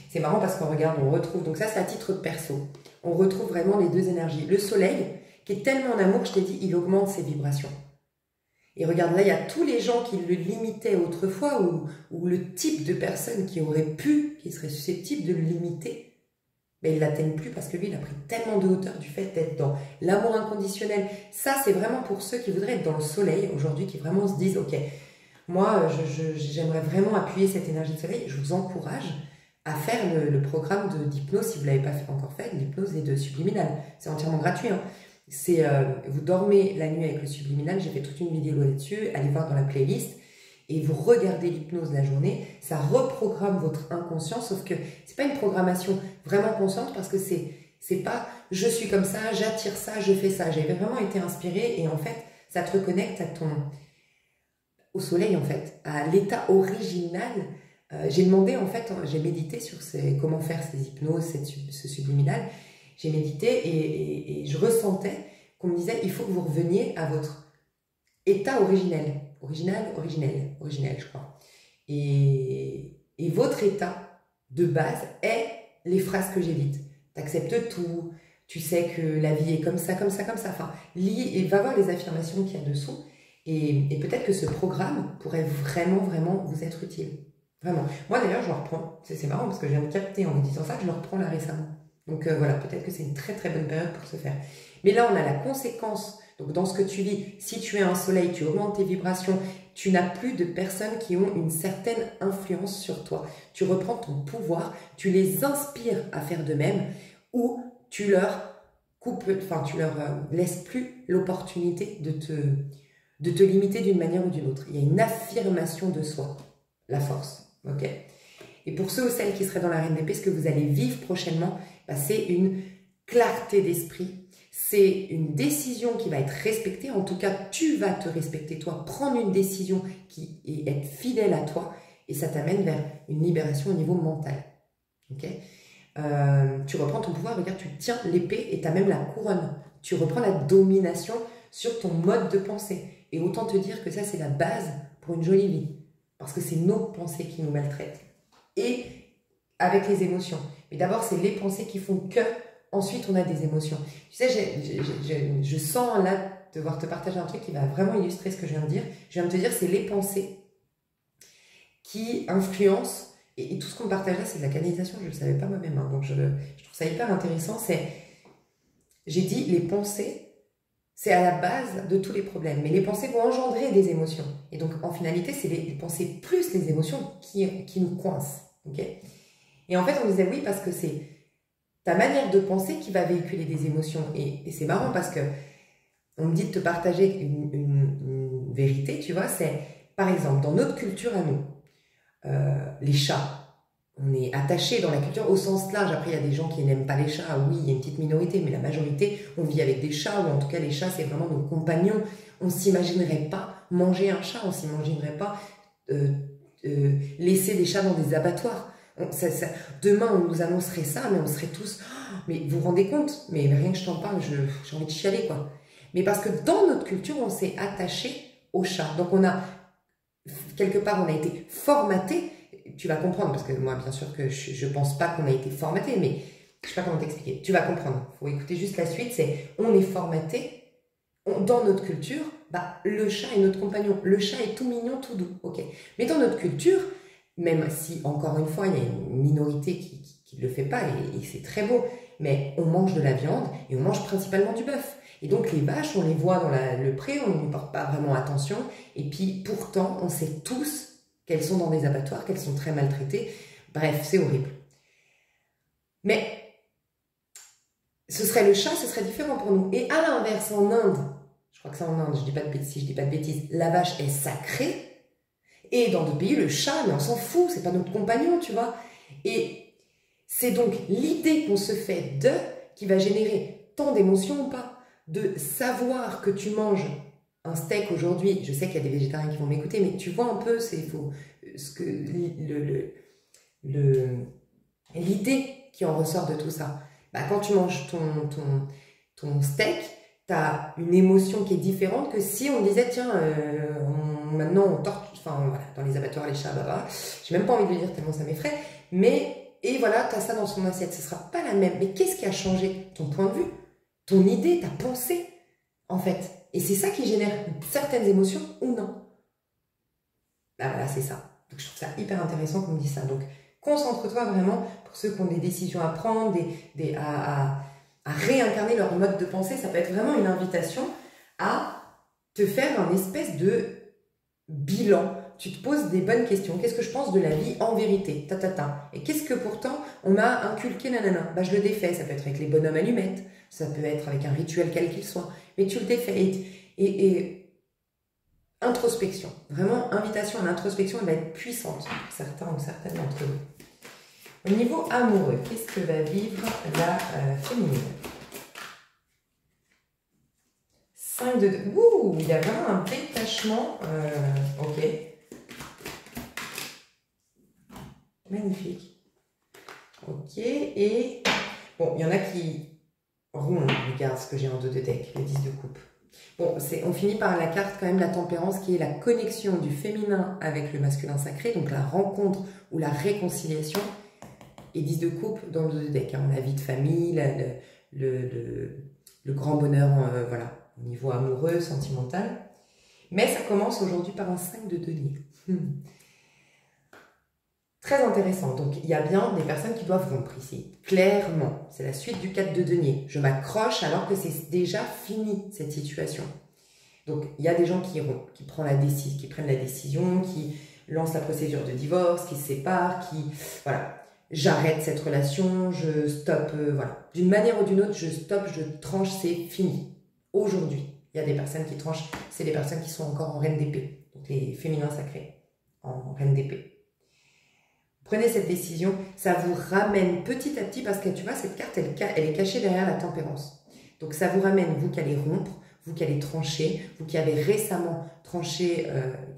C'est marrant parce qu'on regarde, on retrouve, donc ça c'est à titre perso, on retrouve vraiment les deux énergies. Le soleil, qui est tellement en amour que je t'ai dit, il augmente ses vibrations. Et regarde, là, il y a tous les gens qui le limitaient autrefois, ou le type de personne qui aurait pu, qui serait susceptible de le limiter, mais il ne l'atteigne plus parce que lui, il a pris tellement de hauteur du fait d'être dans l'amour inconditionnel. Ça, c'est vraiment pour ceux qui voudraient être dans le soleil aujourd'hui, qui vraiment se disent, ok, moi, j'aimerais vraiment appuyer cette énergie de soleil. Je vous encourage à faire le programme d'hypnose, si vous ne l'avez pas encore fait, l'hypnose et de subliminal. C'est entièrement gratuit, hein. Vous dormez la nuit avec le subliminal, j'ai fait toute une vidéo là-dessus, allez voir dans la playlist, et vous regardez l'hypnose la journée, ça reprogramme votre inconscient, sauf que c'est pas une programmation vraiment consciente, parce que c'est pas je suis comme ça, j'attire ça, je fais ça. J'avais vraiment été inspirée, et en fait, ça te reconnecte au soleil, en fait, à l'état original. J'ai demandé, en fait, j'ai médité sur comment faire ces hypnoses, ce subliminal. J'ai médité et je ressentais qu'on me disait, il faut que vous reveniez à votre état originel, je crois. Et votre état de base est les phrases que j'ai dites. Tu acceptes tout, Tu sais que la vie est comme ça, comme ça, comme ça. Enfin, lis et va voir les affirmations qu'il y a dessous. Et peut-être que ce programme pourrait vraiment, vraiment vous être utile. Vraiment. Moi d'ailleurs, je le reprends. C'est marrant parce que je viens de capter en vous disant ça que je le reprends là récemment. Donc voilà, peut-être que c'est une très très bonne période pour se faire. Mais là, on a la conséquence. Donc dans ce que tu vis, si tu es un soleil, tu augmentes tes vibrations, tu n'as plus de personnes qui ont une certaine influence sur toi. Tu reprends ton pouvoir, tu les inspires à faire de même ou tu leur coupes, enfin tu leur laisses plus l'opportunité de te limiter d'une manière ou d'une autre. Il y a une affirmation de soi, la force, ok? Et pour ceux ou celles qui seraient dans la Reine d'Épée, ce que vous allez vivre prochainement, bah, c'est une clarté d'esprit, c'est une décision qui va être respectée, en tout cas tu vas te respecter toi, prendre une décision qui est être fidèle à toi, et ça t'amène vers une libération au niveau mental, ok? Tu reprends ton pouvoir, regarde, tu tiens l'épée et tu as même la couronne, tu reprends la domination sur ton mode de pensée, et autant te dire que ça c'est la base pour une jolie vie, parce que c'est nos pensées qui nous maltraitent. Et avec les émotions. Mais d'abord, c'est les pensées qui font que, ensuite, on a des émotions. Tu sais, je sens là devoir te partager un truc qui va vraiment illustrer ce que je viens de dire. Je viens de te dire, c'est les pensées qui influencent, et tout ce qu'on me partage là, c'est de la canalisation, je ne le savais pas moi-même, hein, donc je trouve ça hyper intéressant. J'ai dit, les pensées, c'est à la base de tous les problèmes, mais les pensées vont engendrer des émotions. Et donc, en finalité, c'est les pensées plus les émotions qui nous coincent. Okay, et en fait, on disait oui parce que c'est ta manière de penser qui va véhiculer des émotions. Et c'est marrant parce que on me dit de te partager une vérité, tu vois, c'est par exemple dans notre culture à nous, les chats, on est attaché dans la culture au sens large. Après, il y a des gens qui n'aiment pas les chats, oui, il y a une petite minorité, mais la majorité, on vit avec des chats, ou en tout cas les chats, c'est vraiment nos compagnons. On ne s'imaginerait pas manger un chat, on ne s'imaginerait pas laisser des chats dans des abattoirs. Demain, on nous annoncerait ça, mais on serait tous... Oh, mais vous vous rendez compte? Mais rien que je t'en parle, j'ai envie de chialer, quoi. Mais parce que dans notre culture, on s'est attaché aux chats. Donc, quelque part, on a été formaté. Tu vas comprendre, parce que moi, bien sûr que je ne pense pas qu'on a été formaté, mais je ne sais pas comment t'expliquer. Tu vas comprendre. Il faut écouter juste la suite. On est formaté. Dans notre culture, bah, le chat est notre compagnon. Le chat est tout mignon, tout doux. Ok. Mais dans notre culture, même si, encore une fois, il y a une minorité qui ne le fait pas, et c'est très beau, mais on mange de la viande et on mange principalement du bœuf. Et donc les vaches, on les voit dans le pré, on n'y porte pas vraiment attention, et puis pourtant, on sait tous qu'elles sont dans des abattoirs, qu'elles sont très maltraitées. Bref, c'est horrible. Mais ce serait le chat, ce serait différent pour nous. Et à l'inverse, en Inde, je crois que c'est en Inde, je dis pas de bêtises, je dis pas de bêtises, la vache est sacrée. Et dans d'autres pays, le chat, mais on s'en fout, c'est pas notre compagnon, tu vois. Et c'est donc l'idée qu'on se fait qui va générer tant d'émotions ou pas. De savoir que tu manges un steak aujourd'hui, je sais qu'il y a des végétariens qui vont m'écouter, mais tu vois un peu, l'idée qui en ressort de tout ça. Bah, quand tu manges ton steak, tu as une émotion qui est différente que si on disait, tiens, maintenant on torture, enfin voilà, dans les abattoirs, les chats, bah, j'ai même pas envie de le dire tellement ça m'effraie, et voilà, tu as ça dans son assiette, ce sera pas la même. Mais qu'est-ce qui a changé? Ton point de vue, ton idée, ta pensée, en fait. Et c'est ça qui génère certaines émotions ou non. Bah voilà, c'est ça. Donc je trouve ça hyper intéressant qu'on me dise ça. Donc concentre-toi vraiment pour ceux qui ont des décisions à prendre, à réincarner leur mode de pensée. Ça peut être vraiment une invitation à te faire un espèce de bilan. Tu te poses des bonnes questions. Qu'est-ce que je pense de la vie en vérité? Et qu'est-ce que pourtant on m'a inculqué? Nanana. Bah, je le défais. Ça peut être avec les bonhommes allumettes. Ça peut être avec un rituel quel qu'il soit. Mais tu le défais. Et introspection. Vraiment, invitation à l'introspection, elle va être puissante pour certains ou certaines d'entre vous. Au niveau amoureux, qu'est-ce que va vivre la féminine? 5 de... Ouh, il y a vraiment un détachement. Ok. Magnifique. Ok, et... Bon, il y en a qui... regarde ce que j'ai en dos de deck, le 10 de coupe. Bon, on finit par la carte quand même de la tempérance qui est la connexion du féminin avec le masculin sacré, donc la rencontre ou la réconciliation, et 10 de coupe dans le dos de deck. Hein, la vie de famille, le grand bonheur, voilà, au niveau amoureux, sentimental. Mais ça commence aujourd'hui par un 5 de denier. Très intéressant. Donc, il y a bien des personnes qui doivent rompre ici. Clairement, c'est la suite du 4 de denier. Je m'accroche alors que c'est déjà fini, cette situation. Donc, il y a des gens qui prennent la décision, qui lancent la procédure de divorce, qui se séparent, qui... Voilà. J'arrête cette relation, je stoppe, voilà. D'une manière ou d'une autre, je stoppe, je tranche, c'est fini. Aujourd'hui, il y a des personnes qui tranchent, c'est les personnes qui sont encore en reine d'épée. Donc, les féminins sacrés en reine d'épée. Prenez cette décision, ça vous ramène petit à petit, parce que tu vois, cette carte, elle est cachée derrière la tempérance. Donc ça vous ramène, vous qui allez rompre, vous qui allez trancher, vous qui avez récemment tranché,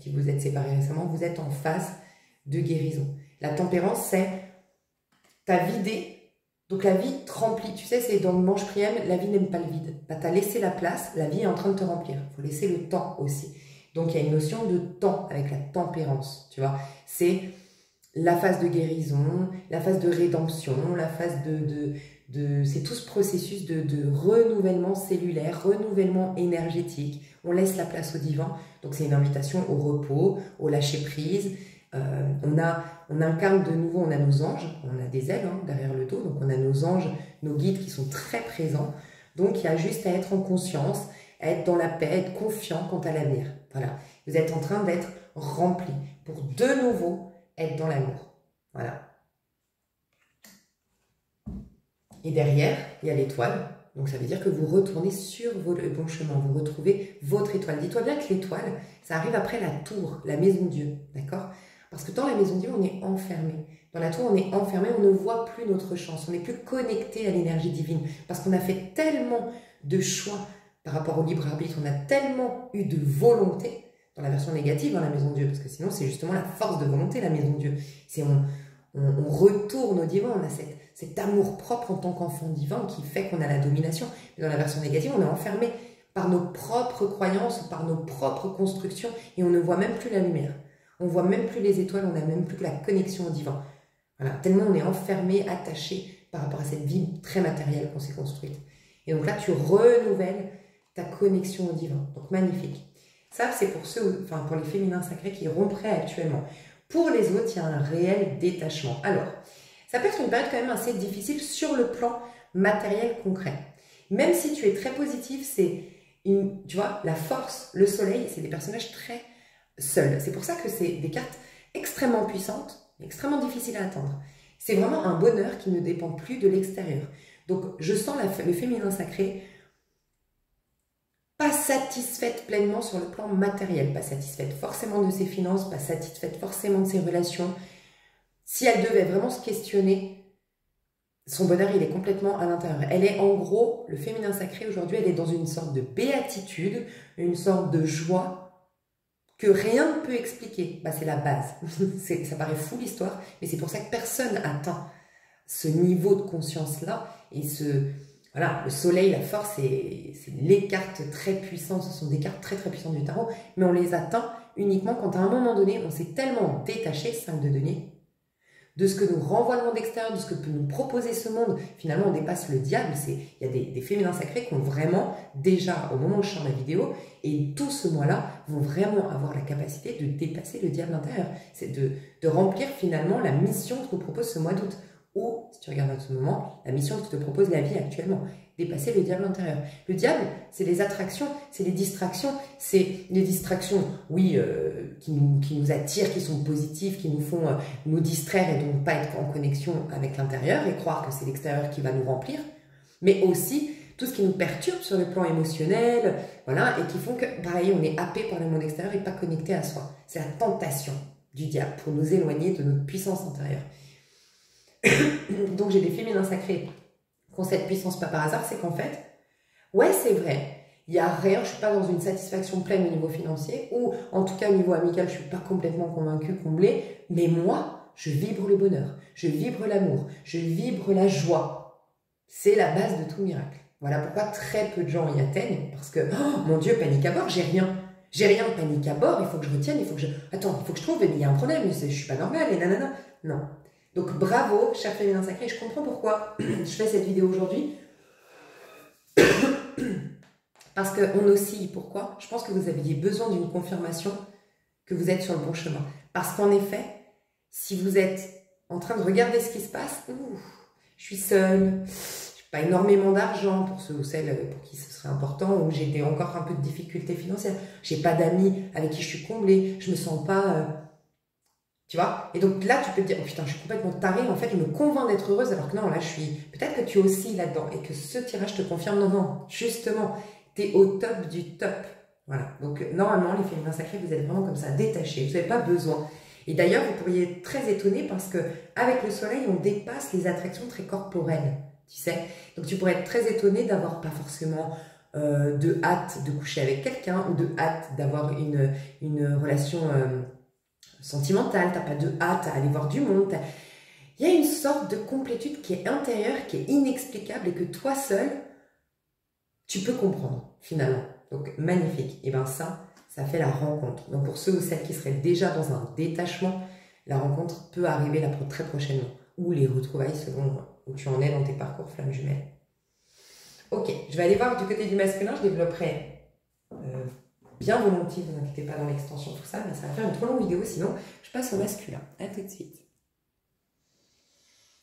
qui vous êtes séparés récemment, vous êtes en phase de guérison. La tempérance, c'est, t'as vidé, donc la vie te remplit. Tu sais, c'est dans le manche Priem, la vie n'aime pas le vide. Bah, t'as laissé la place, la vie est en train de te remplir. Il faut laisser le temps aussi. Donc il y a une notion de temps avec la tempérance, tu vois. C'est la phase de guérison, la phase de rédemption, la phase c'est tout ce processus de renouvellement cellulaire, renouvellement énergétique. On laisse la place au divin, donc c'est une invitation au repos, au lâcher prise. On incarne de nouveau, on a nos anges, on a des ailes derrière le dos, donc on a nos anges, nos guides qui sont très présents. Donc il y a juste à être en conscience, à être dans la paix, être confiant quant à l'avenir. Voilà, vous êtes en train d'être rempli pour de nouveau être dans l'amour. Voilà. Et derrière, il y a l'étoile. Donc ça veut dire que vous retournez sur le bon chemin. Vous retrouvez votre étoile. Dis-toi bien que l'étoile, ça arrive après la tour, la maison Dieu. D'accord? Parce que dans la maison Dieu, on est enfermé. Dans la tour, on est enfermé, on ne voit plus notre chance. On n'est plus connecté à l'énergie divine. Parce qu'on a fait tellement de choix par rapport au libre arbitre. On a tellement eu de volonté. Dans la version négative, la maison Dieu, parce que sinon c'est justement la force de volonté, la maison Dieu. C'est on retourne au divin, on a cet amour propre en tant qu'enfant divin qui fait qu'on a la domination. Mais dans la version négative, on est enfermé par nos propres croyances, par nos propres constructions, et on ne voit même plus la lumière. On ne voit même plus les étoiles, on n'a même plus que la connexion au divin. Voilà, tellement on est enfermé, attaché par rapport à cette vie très matérielle qu'on s'est construite. Et donc là, tu renouvelles ta connexion au divin. Donc magnifique. Ça, c'est pour pour les féminins sacrés qui romperaient actuellement. Pour les autres, il y a un réel détachement. Alors, ça peut être une période quand même assez difficile sur le plan matériel concret. Même si tu es très positif, tu vois, la force, le soleil, c'est des personnages très seuls. C'est pour ça que c'est des cartes extrêmement puissantes, extrêmement difficiles à atteindre. C'est vraiment un bonheur qui ne dépend plus de l'extérieur. Donc, je sens le féminin sacré pas satisfaite pleinement sur le plan matériel, pas satisfaite forcément de ses finances, pas satisfaite forcément de ses relations. Si elle devait vraiment se questionner, son bonheur, il est complètement à l'intérieur. Elle est en gros, le féminin sacré aujourd'hui, elle est dans une sorte de béatitude, une sorte de joie que rien ne peut expliquer. Bah, c'est la base. Ça paraît fou l'histoire, mais c'est pour ça que personne atteint ce niveau de conscience-là et voilà, le soleil, la force, c'est les cartes très puissantes, ce sont des cartes très très puissantes du tarot, mais on les atteint uniquement quand à un moment donné, on s'est tellement détaché, 5 de denier, de ce que nous renvoie le monde extérieur, de ce que peut nous proposer ce monde. Finalement, on dépasse le diable. Il y a des féminins sacrés qui ont vraiment, déjà, au moment où je sors la vidéo, et tout ce mois-là, vont vraiment avoir la capacité de dépasser le diable intérieur. C'est de remplir finalement la mission que nous propose ce mois d'août. Ou, si tu regardes à ce moment, la mission que te propose la vie actuellement, dépasser le diable intérieur. Le diable, c'est les attractions, c'est les distractions, oui, qui nous attirent, qui sont positives, qui nous font nous distraire et donc pas être en connexion avec l'intérieur et croire que c'est l'extérieur qui va nous remplir, mais aussi tout ce qui nous perturbe sur le plan émotionnel, voilà, et qui font que, pareil, on est happé par le monde extérieur et pas connecté à soi. C'est la tentation du diable pour nous éloigner de notre puissance intérieure. Donc j'ai des féminins sacrés qui ont cette puissance pas par hasard, c'est qu'en fait, ouais c'est vrai, il n'y a rien, je ne suis pas dans une satisfaction pleine au niveau financier, ou en tout cas au niveau amical, je ne suis pas complètement convaincue, comblée, mais moi, je vibre le bonheur, je vibre l'amour, je vibre la joie. C'est la base de tout miracle. Voilà pourquoi très peu de gens y atteignent, parce que, oh mon Dieu, panique à bord, j'ai rien, panique à bord, il faut que je retienne, attends, il faut que je trouve, mais il y a un problème, je ne suis pas normale, et nanana, non. Donc bravo, cher féminin sacré, je comprends pourquoi je fais cette vidéo aujourd'hui. Parce qu'on oscille. Pourquoi? Je pense que vous aviez besoin d'une confirmation que vous êtes sur le bon chemin. Parce qu'en effet, si vous êtes en train de regarder ce qui se passe, je suis seule, je n'ai pas énormément d'argent pour ceux ou celles pour qui ce serait important, ou j'ai encore un peu de difficultés financières, j'ai pas d'amis avec qui je suis comblée, je me sens pas... tu vois? Et donc là, tu peux te dire, oh putain, je suis complètement tarée, en fait, je me convainc d'être heureuse, alors que non, là, je suis... Peut-être que tu es aussi là-dedans, et que ce tirage te confirme, non, non, justement, tu es au top du top. Voilà. Donc, normalement, les féminins sacrés, vous êtes vraiment comme ça, détachés, vous n'avez pas besoin. Et d'ailleurs, vous pourriez être très étonné parce que avec le soleil, on dépasse les attractions très corporelles, tu sais. Donc, tu pourrais être très étonné d'avoir pas forcément de hâte de coucher avec quelqu'un ou de hâte d'avoir une relation sentimentale. Tu n'as pas de hâte à aller voir du monde. Il y a une sorte de complétude qui est intérieure, qui est inexplicable et que toi seul, tu peux comprendre finalement. Donc, magnifique. Et bien ça fait la rencontre. Donc, pour ceux ou celles qui seraient déjà dans un détachement, la rencontre peut arriver très prochainement. Ou les retrouvailles selon où tu en es dans tes parcours flammes jumelles. Ok, je vais aller voir du côté du masculin. Je développerai bien volontiers, ne vous inquiétez pas, dans l'extension, tout ça, mais ça va faire une trop longue vidéo, sinon je passe au masculin. À tout de suite.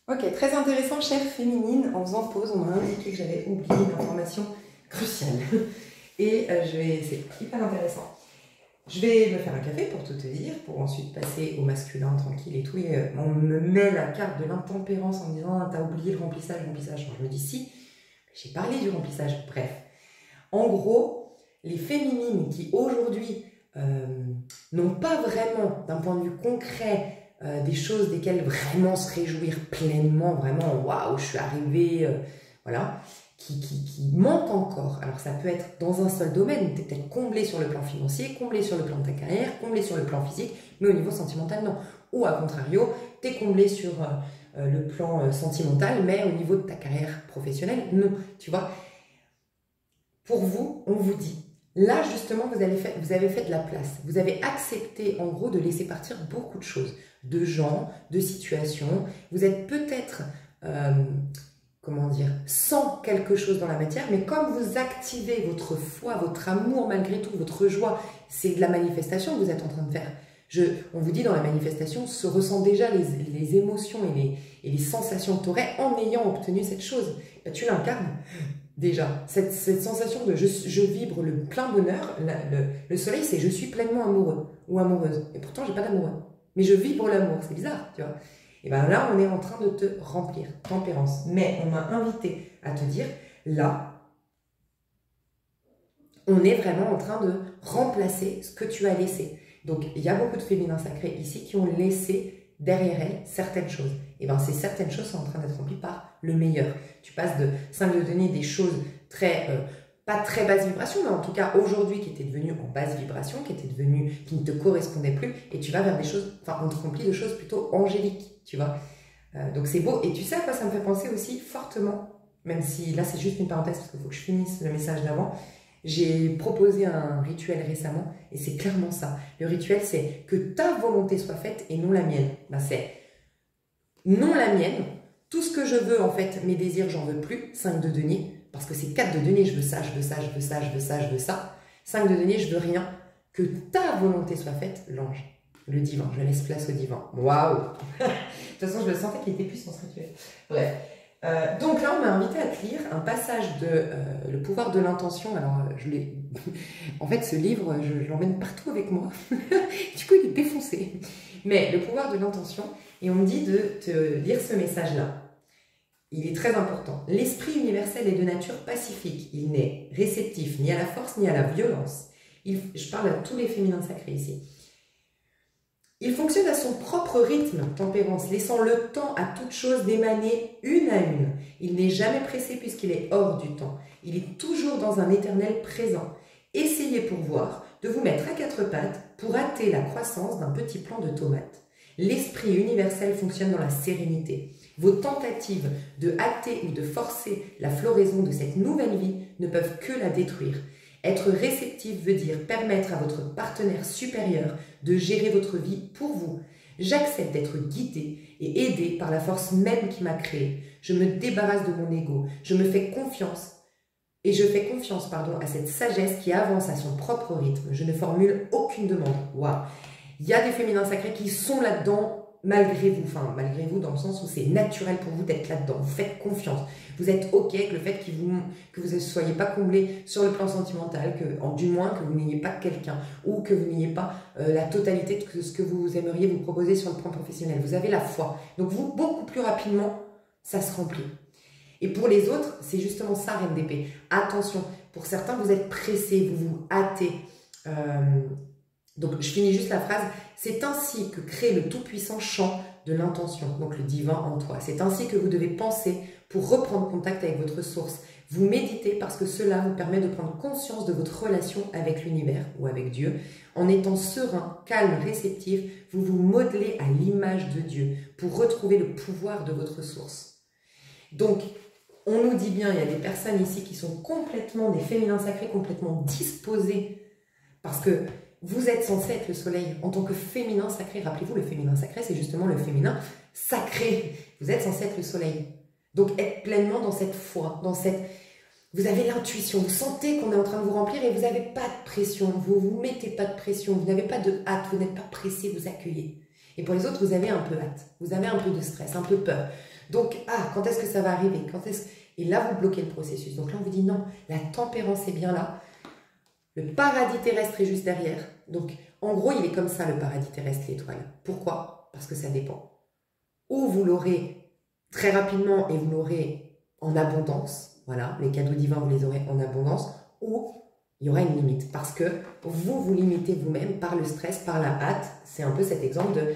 Ok, très intéressant, chère féminine. En faisant pause, on m'a indiqué que j'avais oublié une information cruciale. Et c'est hyper intéressant. Je vais me faire un café pour tout te dire, pour ensuite passer au masculin tranquille et tout. Et on me met la carte de l'intempérance en me disant ah, t'as oublié le remplissage. Alors, je me dis si, j'ai parlé du remplissage. Bref, en gros, les féminines qui aujourd'hui n'ont pas vraiment, d'un point de vue concret, des choses desquelles vraiment se réjouir pleinement, vraiment waouh, je suis arrivée, voilà. Qui manque encore. Alors ça peut être dans un seul domaine, tu es peut-être comblé sur le plan financier, comblé sur le plan de ta carrière, comblé sur le plan physique, mais au niveau sentimental, non. Ou à contrario, tu es comblé sur le plan sentimental, mais au niveau de ta carrière professionnelle, non. Tu vois, pour vous, on vous dit, là justement, vous avez fait de la place. Vous avez accepté en gros de laisser partir beaucoup de choses, de gens, de situations. Vous êtes peut-être... comment dire, sans quelque chose dans la matière, mais comme vous activez votre foi, votre amour malgré tout, votre joie, c'est de la manifestation que vous êtes en train de faire. On vous dit dans la manifestation, se ressent déjà les émotions et les sensations que tu aurais en ayant obtenu cette chose. Ben, tu l'incarnes déjà. Cette sensation de je vibre le plein bonheur, le soleil c'est je suis pleinement amoureux ou amoureuse. Et pourtant j'ai pas d'amoureux. Mais je vibre l'amour, c'est bizarre, tu vois. Et bien là, on est en train de te remplir, tempérance. Mais on m'a invité à te dire, là, on est vraiment en train de remplacer ce que tu as laissé. Donc, il y a beaucoup de féminins sacrés ici qui ont laissé derrière elles certaines choses. Et bien, ces certaines choses sont en train d'être remplies par le meilleur. Tu passes de 5 de denier des choses pas très basse vibration, mais en tout cas aujourd'hui qui étaient devenues en basse vibration, qui ne te correspondaient plus, et tu vas vers des choses, enfin on te remplit de choses plutôt angéliques, tu vois. Donc c'est beau, et tu sais à quoi ça me fait penser aussi fortement, même si là c'est juste une parenthèse parce qu'il faut que je finisse le message d'avant. J'ai proposé un rituel récemment, et c'est clairement ça. Le rituel c'est que ta volonté soit faite et non la mienne. Ben, c'est non la mienne, tout ce que je veux en fait, mes désirs j'en veux plus, 5 de denier. Parce que c'est 4 de denier, je veux ça, je veux ça, je veux ça, je veux ça, je veux ça. 5 de denier, je veux rien. Que ta volonté soit faite, l'ange. Le divin, je laisse place au divin. Waouh. De toute façon, je le sentais qu'il était puissant ce rituel. Bref. Donc là, on m'a invité à te lire un passage de Le pouvoir de l'intention. Alors, en fait, ce livre, je l'emmène partout avec moi. Du coup, il est défoncé. Mais Le pouvoir de l'intention. Et on me dit de te lire ce message-là. Il est très important. L'esprit universel est de nature pacifique. Il n'est réceptif ni à la force ni à la violence. Je parle à tous les féminins sacrés ici. Il fonctionne à son propre rythme, tempérance, laissant le temps à toute chose d'émaner une à une. Il n'est jamais pressé puisqu'il est hors du temps. Il est toujours dans un éternel présent. Essayez pour voir de vous mettre à 4 pattes pour hâter la croissance d'un petit plant de tomate. L'esprit universel fonctionne dans la sérénité. Vos tentatives de hâter ou de forcer la floraison de cette nouvelle vie ne peuvent que la détruire. Être réceptif veut dire permettre à votre partenaire supérieur de gérer votre vie pour vous. J'accepte d'être guidé et aidé par la force même qui m'a créé. Je me débarrasse de mon ego. Je me fais confiance Et je fais confiance, pardon, à cette sagesse qui avance à son propre rythme. Je ne formule aucune demande. Waouh. Il y a des féminins sacrés qui sont là-dedans malgré vous. Enfin, malgré vous dans le sens où c'est naturel pour vous d'être là-dedans. Vous faites confiance. Vous êtes OK avec le fait que vous ne soyez pas comblé sur le plan sentimental, du moins que vous n'ayez pas quelqu'un ou que vous n'ayez pas la totalité de ce que vous aimeriez vous proposer sur le plan professionnel. Vous avez la foi. Donc vous, beaucoup plus rapidement, ça se remplit. Et pour les autres, c'est justement ça, Reine d'épée. Attention, pour certains, vous êtes pressés, vous vous hâtez. Donc, je finis juste la phrase. C'est ainsi que crée le tout-puissant champ de l'intention, donc le divin en toi. C'est ainsi que vous devez penser pour reprendre contact avec votre source. Vous méditez parce que cela vous permet de prendre conscience de votre relation avec l'univers ou avec Dieu. En étant serein, calme, réceptif, vous vous modelez à l'image de Dieu pour retrouver le pouvoir de votre source. Donc, on nous dit bien, il y a des personnes ici qui sont complètement, des féminins sacrés, complètement disposés parce que vous êtes censé être le soleil en tant que féminin sacré. Rappelez-vous, le féminin sacré, c'est justement le féminin sacré. Vous êtes censé être le soleil. Donc, être pleinement dans cette foi, dans cette... Vous avez l'intuition, vous sentez qu'on est en train de vous remplir et vous n'avez pas de pression, vous ne vous mettez pas de pression, vous n'avez pas de hâte, vous n'êtes pas pressé, vous accueillez. Et pour les autres, vous avez un peu hâte, vous avez un peu de stress, un peu peur. Donc, quand est-ce que ça va arriver? Et là, vous bloquez le processus. Donc là, on vous dit non, la tempérance est bien là. Le paradis terrestre est juste derrière. Donc, en gros, il est comme ça, le paradis terrestre, l'étoile. Pourquoi? Parce que ça dépend. Ou vous l'aurez très rapidement et vous l'aurez en abondance. Voilà, les cadeaux divins, vous les aurez en abondance. Ou il y aura une limite. Parce que vous limitez vous-même par le stress, par la hâte. C'est un peu cet exemple de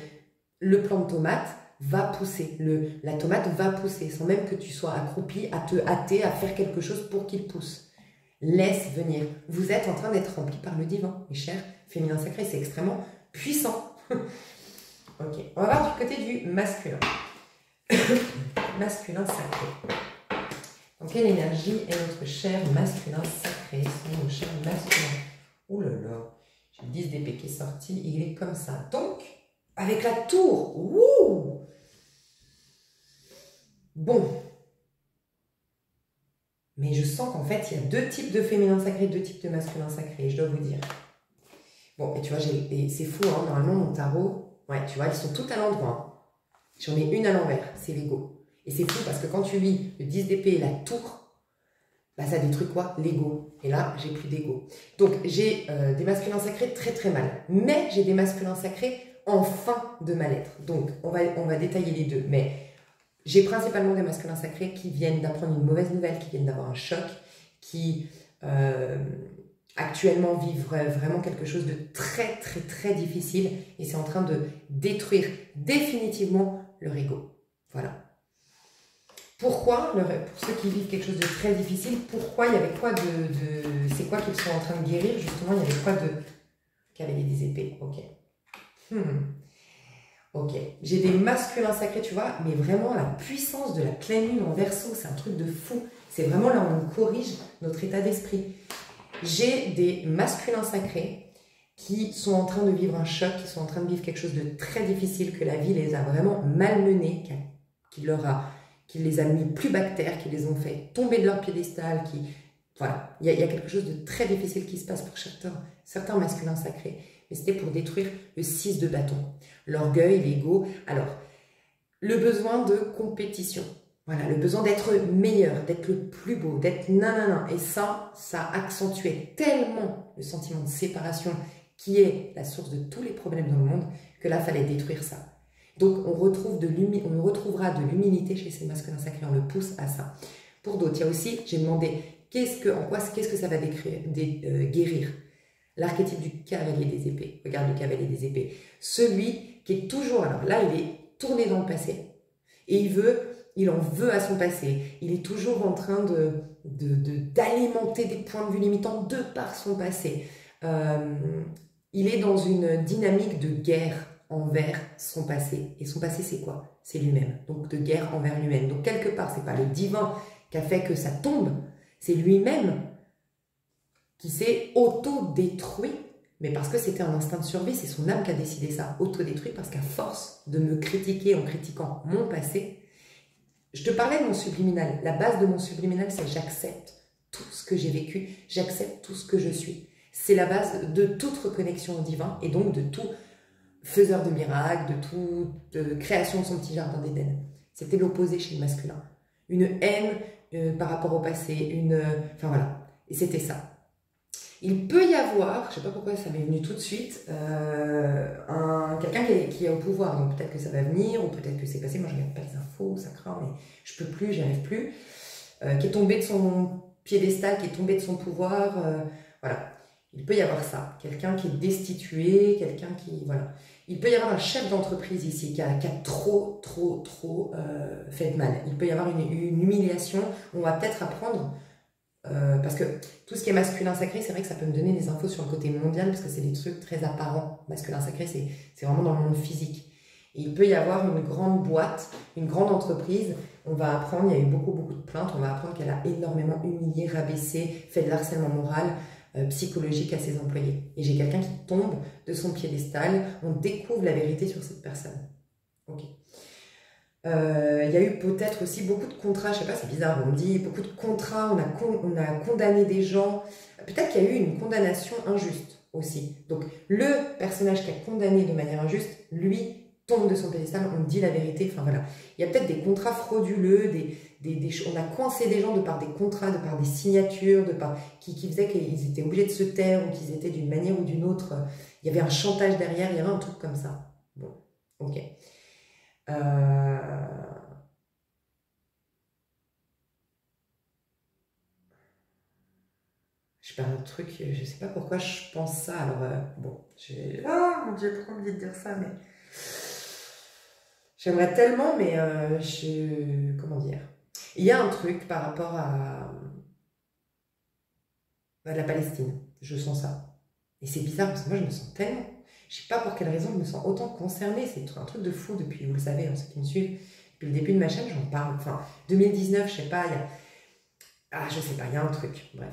le plant de tomate va pousser. La tomate va pousser sans même que tu sois accroupi à te hâter à faire quelque chose pour qu'il pousse. Laisse venir. Vous êtes en train d'être rempli par le divin, mes chers féminins sacrés. C'est extrêmement puissant. Ok, on va voir du côté du masculin. Masculin sacré. Dans quelle énergie est notre cher masculin sacré? C'est mon cher masculin. Ouh là là, j'ai le 10 d'épée qui est sorti. Il est comme ça. Donc, avec la tour. Ouh! Bon. Mais je sens qu'en fait, il y a deux types de féminin sacré, deux types de masculin sacré, je dois vous dire. Bon, et tu vois, c'est fou, hein, normalement, mon tarot, ouais, tu vois, ils sont tous à l'endroit. Hein. J'en ai une à l'envers, c'est l'ego. Et c'est fou parce que quand tu lis le 10 d'épée et la tour, bah, ça détruit quoi? L'ego. Et là, j'ai plus d'ego. Donc, j'ai des masculins sacrés très très mal. Mais j'ai des masculins sacrés en fin de ma lettre. Donc, on va détailler les deux. Mais j'ai principalement des masculins sacrés qui viennent d'apprendre une mauvaise nouvelle, qui viennent d'avoir un choc, qui actuellement vivent vraiment quelque chose de très très très difficile et c'est en train de détruire définitivement leur ego. Voilà. Pourquoi, pour ceux qui vivent quelque chose de très difficile, pourquoi il y avait quoi c'est quoi qu'ils sont en train de guérir? Justement, il y avait quoi de... Cavalier des épées, ok. Ok, j'ai des masculins sacrés, tu vois, mais vraiment la puissance de la pleine lune en Verseau, c'est un truc de fou. C'est vraiment là où on corrige notre état d'esprit. J'ai des masculins sacrés qui sont en train de vivre un choc, qui sont en train de vivre quelque chose de très difficile, que la vie les a vraiment malmenés, qui les a mis plus bactères, qui les ont fait tomber de leur piédestal, voilà, il y a quelque chose de très difficile qui se passe pour certains masculins sacrés. Mais c'était pour détruire le 6 de bâton. L'orgueil, l'ego. Alors, le besoin de compétition. Voilà, le besoin d'être meilleur, d'être le plus beau, d'être nanana. Et ça accentuait tellement le sentiment de séparation qui est la source de tous les problèmes dans le monde que là, il fallait détruire ça. Donc, on retrouvera de l'humilité chez ces masculins sacrés. On le pousse à ça. Pour d'autres, il y a aussi, j'ai demandé, qu'est-ce que ça va guérir? L'archétype du cavalier des épées. Regarde le cavalier des épées. Celui qui est toujours... Alors là, il est tourné dans le passé. Et il en veut à son passé. Il est toujours en train d'alimenter des points de vue limitants de par son passé. Il est dans une dynamique de guerre envers son passé. Et son passé, c'est quoi? C'est lui-même. Donc de guerre envers lui-même. Donc quelque part, c'est pas le divin qui a fait que ça tombe. C'est lui-même qui s'est auto-détruit, mais parce que c'était un instinct de survie, c'est son âme qui a décidé ça, auto-détruit, parce qu'à force de me critiquer en critiquant mon passé, je te parlais de mon subliminal, la base de mon subliminal, c'est j'accepte tout ce que j'ai vécu, j'accepte tout ce que je suis. C'est la base de toute reconnexion au divin et donc de tout faiseur de miracles, de toute création de son petit jardin d'Éden. C'était l'opposé chez le masculin. Une haine par rapport au passé, enfin voilà. Et c'était ça. Il peut y avoir, je ne sais pas pourquoi ça m'est venu tout de suite, quelqu'un qui est au pouvoir. Donc peut-être que ça va venir, ou peut-être que c'est passé. Moi, je ne regarde pas les infos, ça craint, mais je ne peux plus, j'y arrive plus. Qui est tombé de son piédestal, qui est tombé de son pouvoir. Voilà. Il peut y avoir ça. Quelqu'un qui est destitué, quelqu'un qui... Voilà. Il peut y avoir un chef d'entreprise ici qui a trop fait de mal. Il peut y avoir une humiliation. On va peut-être apprendre... parce que tout ce qui est masculin sacré, c'est vrai que ça peut me donner des infos sur le côté mondial, parce que c'est des trucs très apparents. Masculin sacré, c'est vraiment dans le monde physique. Et il peut y avoir une grande boîte, une grande entreprise. On va apprendre, il y a eu beaucoup de plaintes, on va apprendre qu'elle a énormément humilié, rabaissé, fait de l'harcèlement moral, psychologique à ses employés. Et j'ai quelqu'un qui tombe de son piédestal, on découvre la vérité sur cette personne. Ok. Il y a eu peut-être aussi beaucoup de contrats, je sais pas, c'est bizarre, on me dit beaucoup de contrats, on a condamné des gens, peut-être qu'il y a eu une condamnation injuste aussi. Donc le personnage qui a condamné de manière injuste, lui, tombe de son piédestal, on dit la vérité, enfin voilà. Il y a peut-être des contrats frauduleux, on a coincé des gens de par des contrats, de par des signatures, qui faisaient qu'ils étaient obligés de se taire ou qu'ils étaient d'une manière ou d'une autre. Il y avait un chantage derrière, il y avait un truc comme ça. Bon, ok. Je sais pas, un truc, je sais pas pourquoi je pense ça, alors bon, oh mon Dieu, trop envie de dire ça, mais j'aimerais tellement, mais comment dire, il y a un truc par rapport à la Palestine, je sens ça, et c'est bizarre parce que moi je me sens tellement, je sais pas pour quelle raison je me sens autant concernée, c'est un truc de fou depuis, vous le savez, hein, ceux qui me suivent, depuis le début de ma chaîne, j'en parle, enfin, 2019, je sais pas, je sais pas, il y a un truc, bref.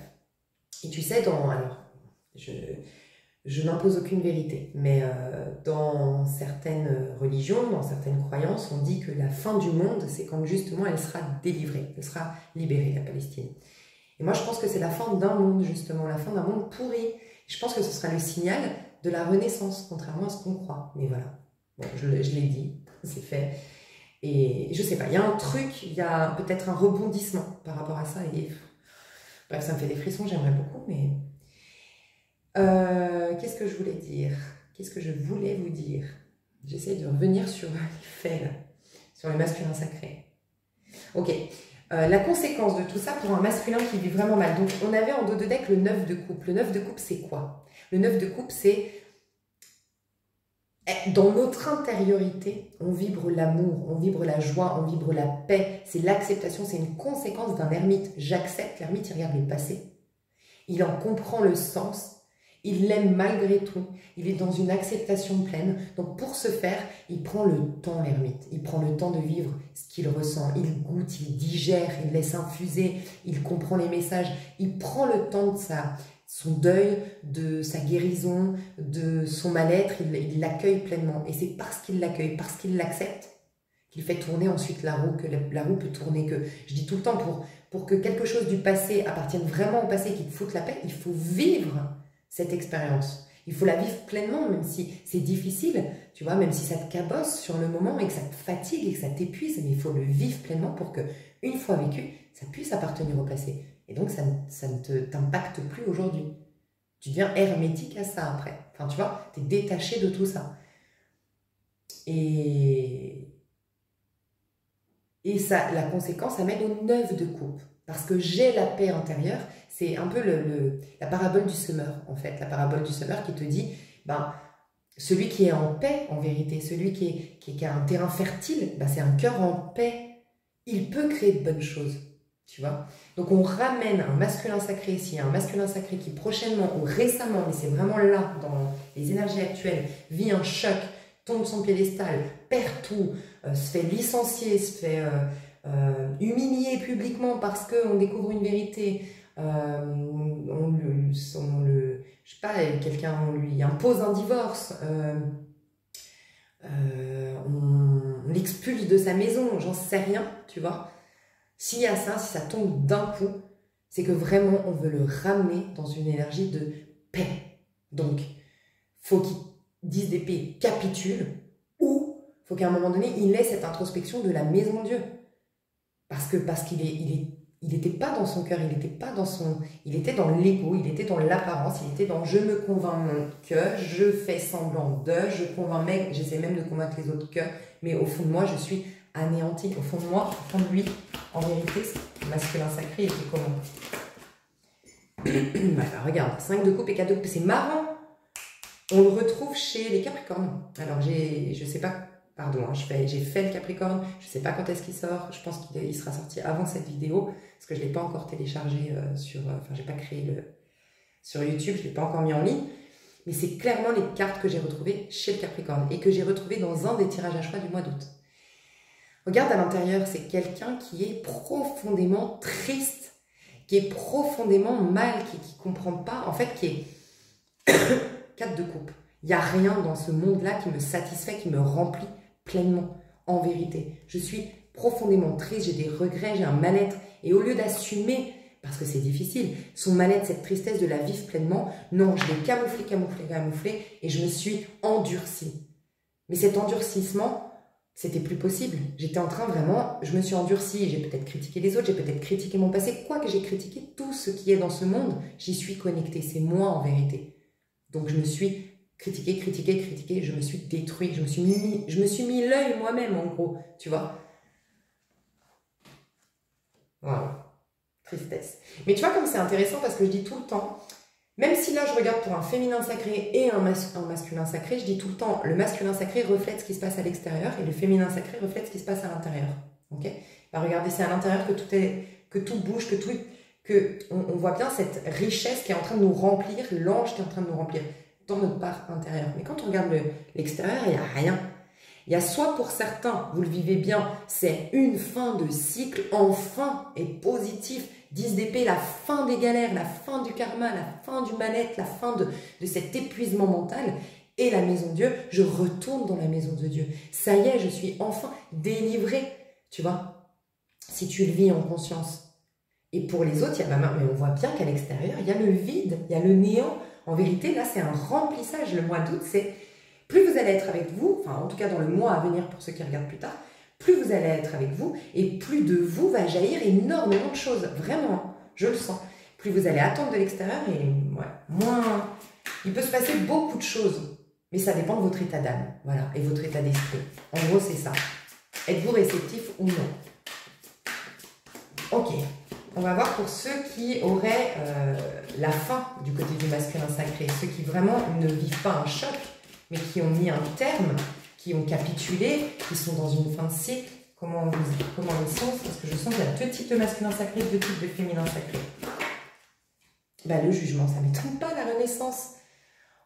Et tu sais, alors, je n'impose aucune vérité, mais dans certaines religions, dans certaines croyances, on dit que la fin du monde, c'est quand justement elle sera délivrée, elle sera libérée, la Palestine. Et moi, je pense que c'est la fin d'un monde, justement, la fin d'un monde pourri. Je pense que ce sera le signal de la renaissance, contrairement à ce qu'on croit. Mais voilà, bon, je l'ai dit, c'est fait. Et je sais pas, il y a un truc, il y a peut-être un rebondissement par rapport à ça. Et bref, ça me fait des frissons, j'aimerais beaucoup, mais... qu'est-ce que je voulais dire? Qu'est-ce que je voulais vous dire? J'essaie de revenir sur les faits, là, sur les masculins sacrés. Ok. La conséquence de tout ça pour un masculin qui vit vraiment mal. Donc, on avait en dos de deck le 9 de coupe. Le 9 de coupe, c'est quoi? Le 9 de coupe, c'est... Dans notre intériorité, on vibre l'amour, on vibre la joie, on vibre la paix. C'est l'acceptation, c'est une conséquence d'un ermite. J'accepte, l'ermite, il regarde le passé. Il en comprend le sens. Il l'aime malgré tout. Il est dans une acceptation pleine. Donc pour ce faire, il prend le temps, l'ermite. Il prend le temps de vivre ce qu'il ressent. Il goûte, il digère, il laisse infuser. Il comprend les messages. Il prend le temps de son deuil, de sa guérison, de son mal-être. Il l'accueille pleinement. Et c'est parce qu'il l'accueille, parce qu'il l'accepte, qu'il fait tourner ensuite la roue, que la roue peut tourner. Que je dis tout le temps, pour que quelque chose du passé appartienne vraiment au passé, qu'il te foute la paix, il faut vivre cette expérience. Il faut la vivre pleinement, même si c'est difficile, tu vois, même si ça te cabosse sur le moment et que ça te fatigue et que ça t'épuise, mais il faut le vivre pleinement pour que, une fois vécu, ça puisse appartenir au passé. Et donc, ça ne t'impacte plus aujourd'hui. Tu deviens hermétique à ça après. Enfin, tu vois, tu es détaché de tout ça. Et ça, la conséquence, ça mène au 9 de coupe. Parce que j'ai la paix intérieure, c'est un peu la parabole du semeur, en fait. La parabole du semeur qui te dit, ben, celui qui est en paix, en vérité, celui qui a un terrain fertile, ben, c'est un cœur en paix. Il peut créer de bonnes choses, tu vois. Donc on ramène un masculin sacré ici, un masculin sacré qui prochainement ou récemment, mais c'est vraiment là, dans les énergies actuelles, vit un choc, tombe de son piédestal, perd tout, se fait licencier, se fait... humilié publiquement parce qu'on découvre une vérité, je sais pas, quelqu'un lui impose un divorce, on l'expulse de sa maison, j'en sais rien, tu vois. S'il y a ça, si ça tombe d'un coup, c'est que vraiment, on veut le ramener dans une énergie de paix. Donc, faut qu'il dise d'épée capitule, ou faut qu'à un moment donné, il ait cette introspection de la maison Dieu. Parce qu'il n'était pas dans son cœur, il était dans l'ego, il était dans l'apparence, il était dans je me convainc que, je fais semblant de, je convainc mec, j'essaie même de convaincre les autres que, mais au fond de moi, je suis anéanti. Au fond de moi, au fond de lui, en vérité, ce masculin sacré, il était comment? Voilà, regarde, 5 de coupe et 4 de coupe, c'est marrant. On le retrouve chez les Capricornes. Alors, je sais pas, pardon, hein, j'ai fait le Capricorne, je sais pas quand est-ce qu'il sort, je pense qu'il sera sorti avant cette vidéo, parce que je l'ai pas encore téléchargé enfin, j'ai pas créé sur YouTube, je l'ai pas encore mis en ligne, mais c'est clairement les cartes que j'ai retrouvées chez le Capricorne, et que j'ai retrouvées dans un des tirages à choix du mois d'août. Regarde à l'intérieur, c'est quelqu'un qui est profondément triste, qui est profondément mal, qui ne comprend pas, en fait, qui est 4 de coupe. Il n'y a rien dans ce monde-là qui me satisfait, qui me remplit pleinement, en vérité. Je suis profondément triste, j'ai des regrets, j'ai un mal-être. Et au lieu d'assumer, parce que c'est difficile, son mal-être, cette tristesse de la vivre pleinement, non, je l'ai camouflé, et je me suis endurcie. Mais cet endurcissement, c'était plus possible. J'étais en train vraiment, je me suis endurcie, j'ai peut-être critiqué les autres, j'ai peut-être critiqué mon passé, quoi que j'ai critiqué tout ce qui est dans ce monde, j'y suis connectée, c'est moi en vérité. Donc je me suis critiqué, je me suis détruit, je me suis mis l'œil moi-même en gros, tu vois. Voilà, tristesse. Mais tu vois comme c'est intéressant parce que je dis tout le temps, même si là je regarde pour un féminin sacré et un masculin sacré, je dis tout le temps, le masculin sacré reflète ce qui se passe à l'extérieur et le féminin sacré reflète ce qui se passe à l'intérieur. Ok? Bah, regardez, c'est à l'intérieur que tout bouge, on voit bien cette richesse qui est en train de nous remplir, l'ange qui est en train de nous remplir dans notre part intérieure. Mais quand on regarde l'extérieur, il n'y a rien. Il y a soit pour certains, vous le vivez bien, c'est une fin de cycle, enfin, et positif. 10 d'épée, la fin des galères, la fin du karma, la fin du mal-être, la fin de cet épuisement mental. Et la maison de Dieu, je retourne dans la maison de Dieu. Ça y est, je suis enfin délivrée. Tu vois, si tu le vis en conscience. Et pour les autres, il y a mais on voit bien qu'à l'extérieur, il y a le vide, il y a le néant. En vérité, là, c'est un remplissage. Le mois d'août, c'est plus vous allez être avec vous, enfin en tout cas dans le mois à venir pour ceux qui regardent plus tard, plus vous allez être avec vous et plus de vous va jaillir énormément de choses. Vraiment, je le sens. Plus vous allez attendre de l'extérieur et ouais, moins... Il peut se passer beaucoup de choses, mais ça dépend de votre état d'âme, voilà, et votre état d'esprit. En gros, c'est ça. Êtes-vous réceptif ou non? Ok, on va voir pour ceux qui auraient la fin du côté du masculin sacré, ceux qui vraiment ne vivent pas un choc, mais qui ont mis un terme, qui ont capitulé, qui sont dans une fin de cycle. Comment ils sont? Parce que je sens qu'il y a 2 types de masculin sacré, 2 types de féminin sacré. Bah, le jugement, ça ne m'étonne pas, la renaissance.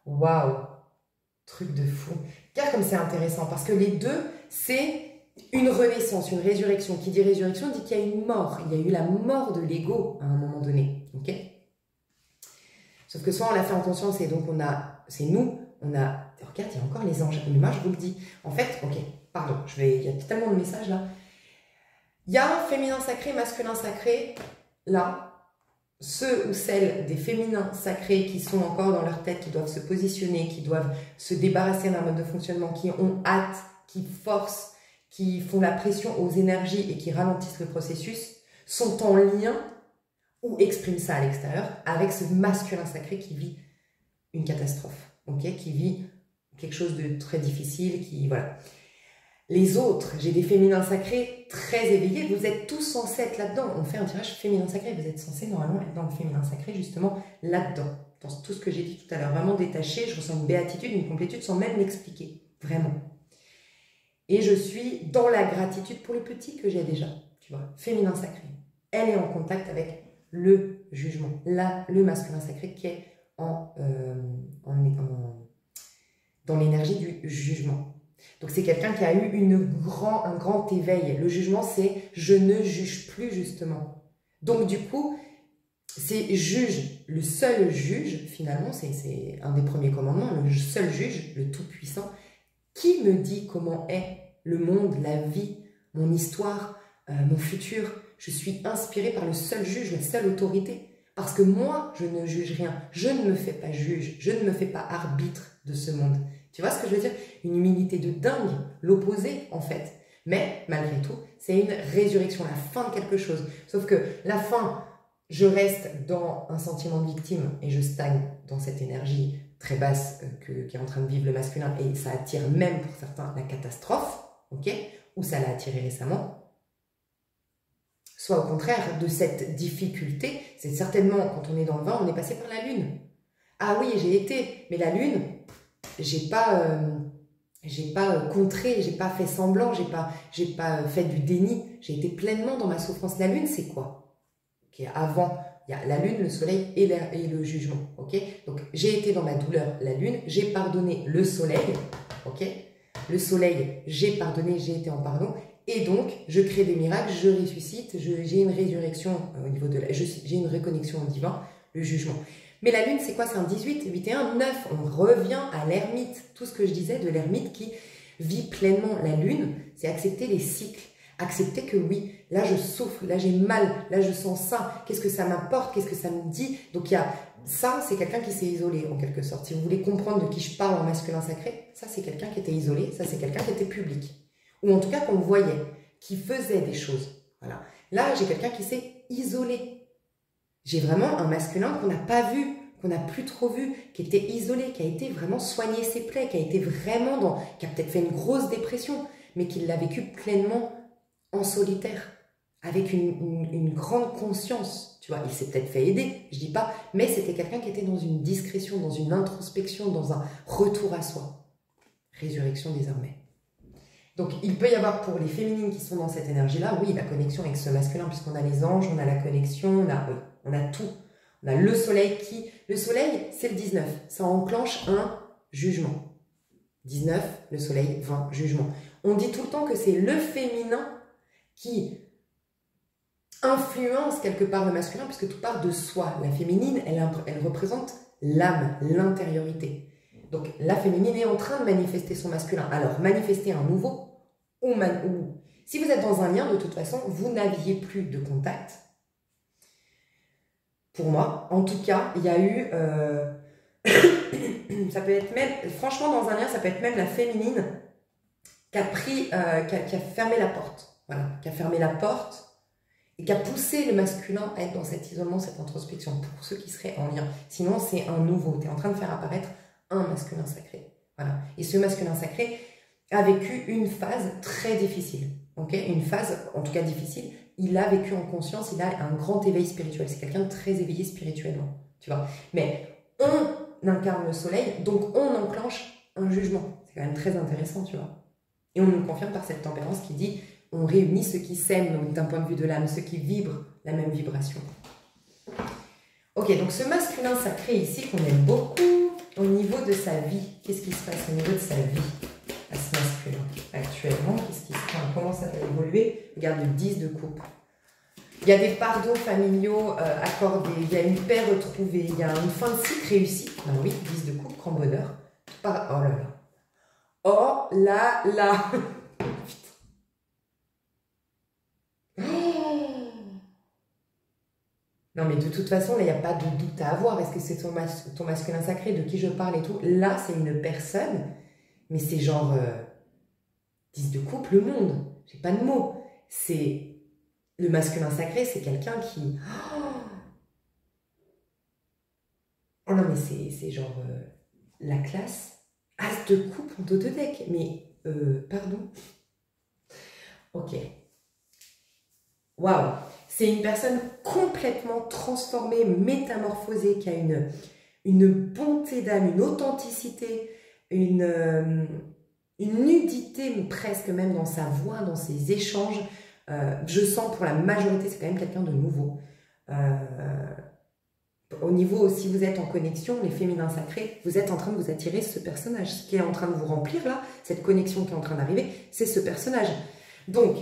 Waouh, truc de fou. Car comme c'est intéressant, parce que les deux, c'est une renaissance, une résurrection. Qui dit résurrection dit qu'il y a une mort. Il y a eu la mort de l'ego à un moment donné. Ok? Sauf que soit on l'a fait en conscience et donc c'est nous, regarde, il y a encore les anges. Mais moi, je vous le dis. En fait, ok, pardon, il y a tellement de messages là. Il y a un féminin sacré, masculin sacré. Là, ceux ou celles des féminins sacrés qui sont encore dans leur tête, qui doivent se positionner, qui doivent se débarrasser d'un mode de fonctionnement, qui ont hâte, qui forcent, qui font la pression aux énergies et qui ralentissent le processus, sont en lien ou expriment ça à l'extérieur avec ce masculin sacré qui vit une catastrophe, okay, qui vit quelque chose de très difficile, voilà. Les autres, j'ai des féminins sacrés très éveillés, vous êtes tous censés être là-dedans. On fait un tirage féminin sacré, vous êtes censés normalement être dans le féminin sacré, justement là-dedans, dans tout ce que j'ai dit tout à l'heure, vraiment détaché, je ressens une béatitude, une complétude sans même l'expliquer, vraiment. Et je suis dans la gratitude pour le petit que j'ai déjà, tu vois, féminin sacré. Elle est en contact avec le jugement, là, le masculin sacré qui est dans l'énergie du jugement. Donc c'est quelqu'un qui a eu un grand éveil. Le jugement, c'est « je ne juge plus » justement. Donc du coup, c'est juge, le seul juge, finalement, c'est un des premiers commandements, le seul juge, le tout-puissant, qui me dit comment est le monde, la vie, mon histoire, mon futur, Je suis inspirée par le seul juge, la seule autorité. Parce que moi, je ne juge rien. Je ne me fais pas juge. Je ne me fais pas arbitre de ce monde. Tu vois ce que je veux dire? Une humilité de dingue, l'opposé en fait. Mais malgré tout, c'est une résurrection, la fin de quelque chose. Sauf que la fin, je reste dans un sentiment de victime et je stagne dans cette énergie très basse qui est en train de vivre le masculin, et ça attire même pour certains la catastrophe, ok, ou ça l'a attiré récemment. Soit au contraire de cette difficulté, c'est certainement quand on est dans le vin, on est passé par la lune. Ah oui, j'ai été, mais la lune, j'ai pas contré, j'ai pas fait semblant, j'ai pas fait du déni, j'ai été pleinement dans ma souffrance. La lune, c'est quoi? Okay, avant, il y a la lune, le soleil et le jugement. Ok, donc j'ai été dans ma douleur, la lune, j'ai pardonné le soleil. Ok, le soleil, j'ai pardonné, j'ai été en pardon. Et donc, je crée des miracles, je ressuscite, j'ai une résurrection au niveau de j'ai une reconnexion au divin, le jugement. Mais la lune, c'est quoi? C'est un 18, 8 et 1, 9. On revient à l'ermite. Tout ce que je disais de l'ermite qui vit pleinement la lune, c'est accepter les cycles. Accepter que oui, là je souffre, là j'ai mal, là je sens ça. Qu'est-ce que ça m'apporte? Qu'est-ce que ça me dit? Donc il y a ça, c'est quelqu'un qui s'est isolé en quelque sorte. Si vous voulez comprendre de qui je parle en masculin sacré, ça c'est quelqu'un qui était isolé, ça c'est quelqu'un qui était public. Ou en tout cas qu'on voyait, qui faisait des choses. Voilà. Là, j'ai quelqu'un qui s'est isolé. J'ai vraiment un masculin qu'on n'a pas vu, qu'on n'a plus trop vu, qui était isolé, qui a été vraiment soigner ses plaies, qui a été vraiment qui a peut-être fait une grosse dépression, mais qui l'a vécu pleinement en solitaire, avec une grande conscience. Tu vois, il s'est peut-être fait aider, je dis pas, mais c'était quelqu'un qui était dans une discrétion, dans une introspection, dans un retour à soi. Résurrection désormais. Donc, il peut y avoir pour les féminines qui sont dans cette énergie-là, oui, la connexion avec ce masculin, puisqu'on a les anges, on a la connexion, on a tout. On a le soleil qui... Le soleil, c'est le 19. Ça enclenche un jugement. 19, le soleil, 20, jugement. On dit tout le temps que c'est le féminin qui influence quelque part le masculin, puisque tout part de soi. La féminine, elle représente l'âme, l'intériorité. Donc, la féminine est en train de manifester son masculin. Alors, manifester un nouveau, ou si vous êtes dans un lien, de toute façon, vous n'aviez plus de contact. Pour moi, en tout cas, il y a eu... ça peut être même... Franchement, dans un lien, ça peut être même la féminine qui a fermé la porte. Voilà, qui a fermé la porte et qui a poussé le masculin à être dans cet isolement, cette introspection, pour ceux qui seraient en lien. Sinon, c'est un nouveau. Tu es en train de faire apparaître un masculin sacré. Voilà. Et ce masculin sacré a vécu une phase très difficile. Okay, une phase, en tout cas difficile. Il a vécu en conscience, il a un grand éveil spirituel. C'est quelqu'un de très éveillé spirituellement. Tu vois. Mais on incarne le soleil, donc on enclenche un jugement. C'est quand même très intéressant, tu vois. Et on nous le confirme par cette tempérance qui dit on réunit ceux qui s'aiment d'un point de vue de l'âme, ceux qui vibrent la même vibration. Ok, donc ce masculin sacré ici qu'on aime beaucoup, au niveau de sa vie, qu'est-ce qui se passe au niveau de sa vie à ce masculin actuellement? Qu'est-ce qui se passe? Comment ça va évoluer? Regarde le 10 de coupe. Il y a des pardons familiaux accordés, il y a une paix retrouvée, il y a une fin de cycle réussie. Ben oui, 10 de coupe, grand bonheur. Oh là là. Oh là là. Non, mais de toute façon, là, il n'y a pas de doute à avoir. Est-ce que c'est ton masculin sacré, de qui je parle et tout? Là, c'est une personne, mais c'est genre 10 de coupe, le monde. J'ai pas de mots. C'est le masculin sacré, c'est quelqu'un qui... Oh non, mais c'est genre la classe. As de coupe en dos de deck. Mais, pardon. Ok. Waouh. C'est une personne complètement transformée, métamorphosée, qui a une bonté d'âme, une authenticité, une nudité presque même dans sa voix, dans ses échanges. Je sens pour la majorité, c'est quand même quelqu'un de nouveau. Au niveau, si vous êtes en connexion, les féminins sacrés, vous êtes en train de vous attirer ce personnage. Ce qui est en train de vous remplir là, cette connexion qui est en train d'arriver, c'est ce personnage. Donc,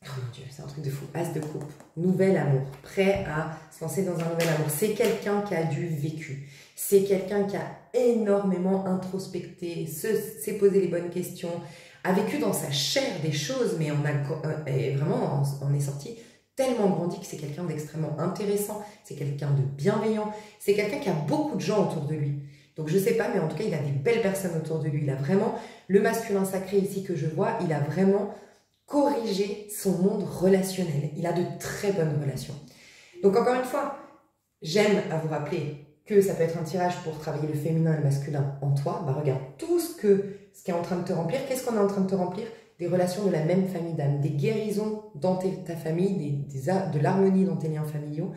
oh mon Dieu, c'est un truc de fou. As de coupe, nouvel amour, prêt à se lancer dans un nouvel amour. C'est quelqu'un qui a du vécu. C'est quelqu'un qui a énormément introspecté, s'est posé les bonnes questions, a vécu dans sa chair des choses, mais vraiment, on est sorti tellement grandi que c'est quelqu'un d'extrêmement intéressant, c'est quelqu'un de bienveillant, c'est quelqu'un qui a beaucoup de gens autour de lui. Donc je sais pas, mais en tout cas, il a des belles personnes autour de lui. Il a vraiment, le masculin sacré ici que je vois, il a vraiment corrigé son monde relationnel. Il a de très bonnes relations. Donc encore une fois, j'aime à vous rappeler que ça peut être un tirage pour travailler le féminin et le masculin en toi. Bah regarde tout ce qui est en train de te remplir. Qu'est-ce qu'on est en train de te remplir? Des relations de la même famille d'âme, des guérisons dans ta famille, de l'harmonie dans tes liens familiaux.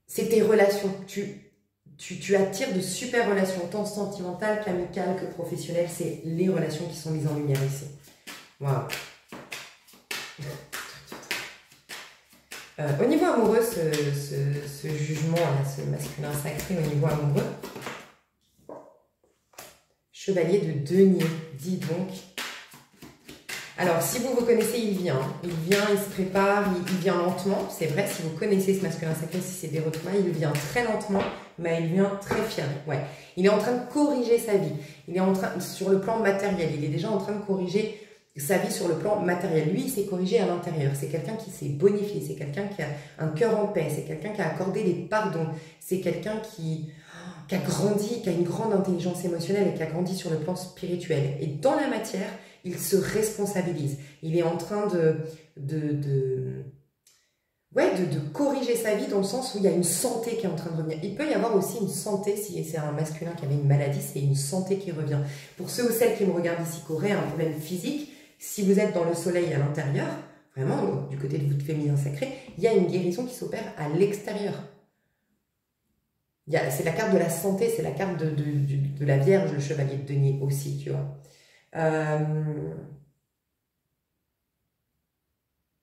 C'est tes relations. Tu attires de super relations, tant sentimentales qu'amicales que professionnelles. C'est les relations qui sont mises en lumière ici. Waouh. Au niveau amoureux, ce jugement, ce masculin sacré au niveau amoureux, chevalier de denier, dis donc. Alors, si vous connaissez, il vient, il se prépare, il vient lentement, c'est vrai, si vous connaissez ce masculin sacré, si c'est des retours, il vient très lentement, mais il vient très fier, ouais. Il est en train de corriger sa vie, il est en train, sur le plan matériel, il est déjà en train de corriger sa vie sur le plan matériel. Lui, il s'est corrigé à l'intérieur. C'est quelqu'un qui s'est bonifié. C'est quelqu'un qui a un cœur en paix. C'est quelqu'un qui a accordé des pardons. C'est quelqu'un qui a grandi, qui a une grande intelligence émotionnelle et qui a grandi sur le plan spirituel. Et dans la matière, il se responsabilise. Il est en train de corriger sa vie dans le sens où il y a une santé qui est en train de revenir. Il peut y avoir aussi une santé, si c'est un masculin qui avait une maladie, c'est une santé qui revient. Pour ceux ou celles qui me regardent ici, qui auraient un problème physique, si vous êtes dans le soleil à l'intérieur, vraiment, donc, du côté de votre féminin sacré, il y a une guérison qui s'opère à l'extérieur. C'est la carte de la santé, c'est la carte de la Vierge, le chevalier de denier aussi, tu vois.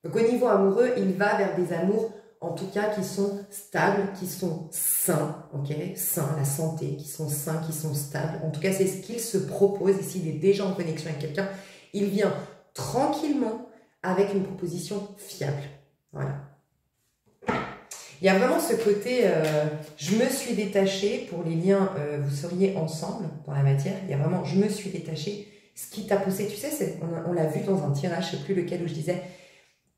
Donc au niveau amoureux, il va vers des amours, en tout cas, qui sont stables, qui sont sains, ok, sains, la santé, qui sont sains, qui sont stables. En tout cas, c'est ce qu'il se propose. Et s'il est déjà en connexion avec quelqu'un, il vient tranquillement avec une proposition fiable. Voilà. Il y a vraiment ce côté, je me suis détachée, pour les liens, vous seriez ensemble dans la matière. Il y a vraiment, je me suis détachée. Ce qui t'a poussé, tu sais, on l'a vu dans un tirage, je ne sais plus lequel, où je disais,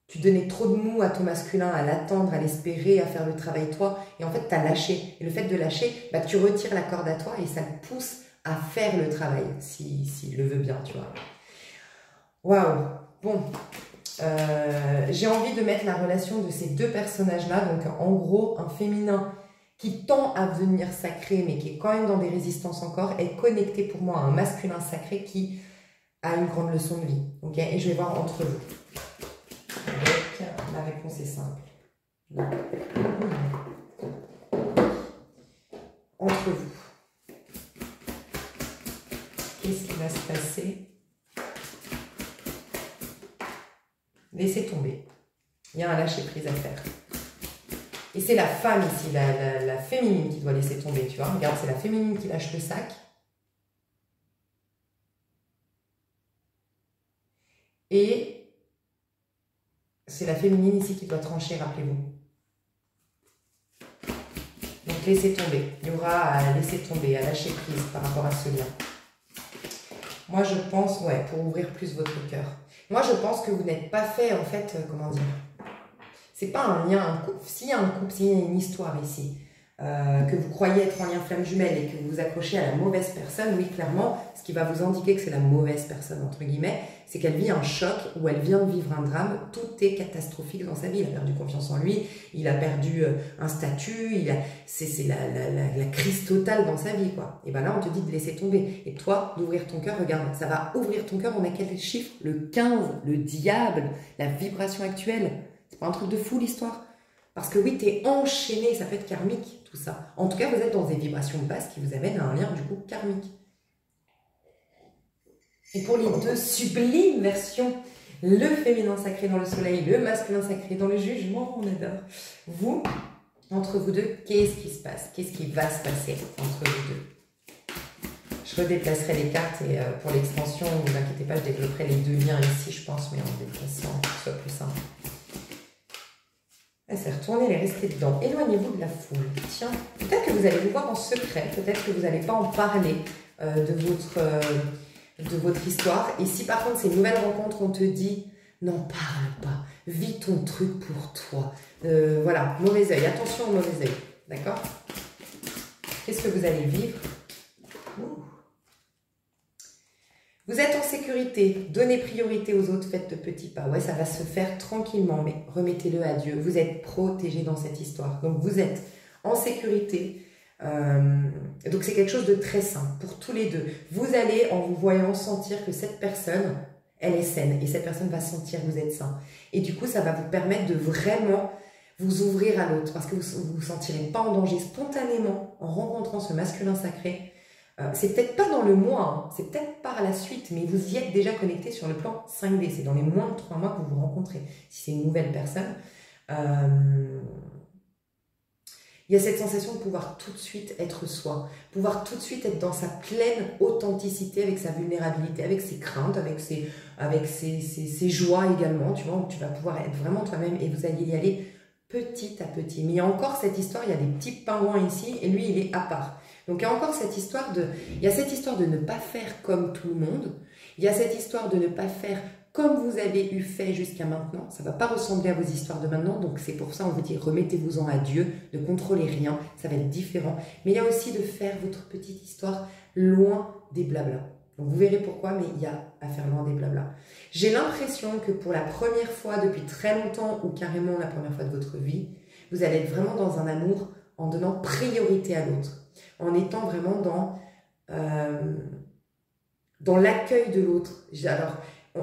tu donnais trop de mou à ton masculin, à l'attendre, à l'espérer, à faire le travail toi. Et en fait, tu as lâché. Et le fait de lâcher, bah, tu retires la corde à toi et ça te pousse à faire le travail, s'il le veut bien, tu vois. Waouh. Bon. J'ai envie de mettre la relation de ces deux personnages-là. Donc, en gros, un féminin qui tend à devenir sacré, mais qui est quand même dans des résistances encore, est connecté pour moi à un masculin sacré qui a une grande leçon de vie. Ok. Et je vais voir entre vous. Donc, la réponse est simple. Donc, entre vous, qu'est-ce qui va se passer? Laissez tomber. Il y a un lâcher-prise à faire. Et c'est la femme ici, la féminine qui doit laisser tomber, tu vois. Regarde, c'est la féminine qui lâche le sac. Et c'est la féminine ici qui doit trancher, rappelez-vous. Donc laissez tomber. Il y aura à laisser tomber, à lâcher prise par rapport à ce lien. Moi, je pense, ouais, pour ouvrir plus votre cœur. Moi, je pense que vous n'êtes pas fait, en fait, comment dire, c'est pas un lien, un couple. S'il y a un couple, s'il y a une histoire ici, que vous croyez être en lien flamme jumelle et que vous vous accrochez à la mauvaise personne, oui, clairement, ce qui va vous indiquer que c'est la mauvaise personne, entre guillemets, c'est qu'elle vit un choc ou elle vient de vivre un drame. Tout est catastrophique dans sa vie. Il a perdu confiance en lui, il a perdu un statut, c'est la crise totale dans sa vie, quoi. Et bien là, on te dit de laisser tomber. Et toi, d'ouvrir ton cœur, regarde, ça va ouvrir ton cœur. On a quel chiffre? Le 15, le diable, la vibration actuelle. C'est pas un truc de fou, l'histoire? Parce que oui, tu es enchaîné, ça peut être karmique, tout ça. En tout cas, vous êtes dans des vibrations basses qui vous amènent à un lien, du coup, karmique. Et pour les deux sublimes versions, le féminin sacré dans le soleil, le masculin sacré dans le jugement, on adore. Vous, entre vous deux, qu'est-ce qui se passe? Qu'est-ce qui va se passer entre vous deux? Je redéplacerai les cartes et pour l'extension, ne vous inquiétez pas, je développerai les deux liens ici, je pense, mais en déplaçant pour que ce soit plus simple. C'est retourner, les rester dedans. Éloignez-vous de la foule. Tiens, peut-être que vous allez vous voir en secret, peut-être que vous n'allez pas en parler de votre histoire. Et si par contre, ces nouvelles rencontres, on te dit, n'en parle pas, vis ton truc pour toi. Voilà, mauvais œil, attention au mauvais œil, d'accord? Qu'est-ce que vous allez vivre? Ouh. Vous êtes en sécurité, donnez priorité aux autres, faites de petits pas. Ouais, ça va se faire tranquillement, mais remettez-le à Dieu. Vous êtes protégé dans cette histoire. Donc, vous êtes en sécurité. Donc, c'est quelque chose de très sain pour tous les deux. Vous allez, en vous voyant, sentir que cette personne, elle est saine. Et cette personne va sentir que vous êtes sain. Et du coup, ça va vous permettre de vraiment vous ouvrir à l'autre. Parce que vous ne vous sentirez pas en danger spontanément en rencontrant ce masculin sacré. C'est peut-être pas dans le mois, hein, c'est peut-être par la suite, mais vous y êtes déjà connecté sur le plan 5D. C'est dans les moins de 3 mois que vous vous rencontrez. Si c'est une nouvelle personne, il y a cette sensation de pouvoir tout de suite être soi, pouvoir tout de suite être dans sa pleine authenticité, avec sa vulnérabilité, avec ses craintes, avec ses joies également, tu vois, où tu vas pouvoir être vraiment toi-même et vous allez y aller petit à petit. Mais il y a encore cette histoire, il y a des petits pingouins ici et lui, il est à part. Donc, il y a encore cette histoire il y a cette histoire de ne pas faire comme tout le monde. Il y a cette histoire de ne pas faire comme vous avez eu fait jusqu'à maintenant. Ça ne va pas ressembler à vos histoires de maintenant. Donc, c'est pour ça on vous dit remettez-vous-en à Dieu, ne contrôlez rien. Ça va être différent. Mais il y a aussi de faire votre petite histoire loin des blablas. Donc, vous verrez pourquoi, mais il y a à faire loin des blablas. J'ai l'impression que pour la première fois depuis très longtemps, ou carrément la première fois de votre vie, vous allez être vraiment dans un amour en donnant priorité à l'autre. En étant vraiment dans l'accueil de l'autre. Alors,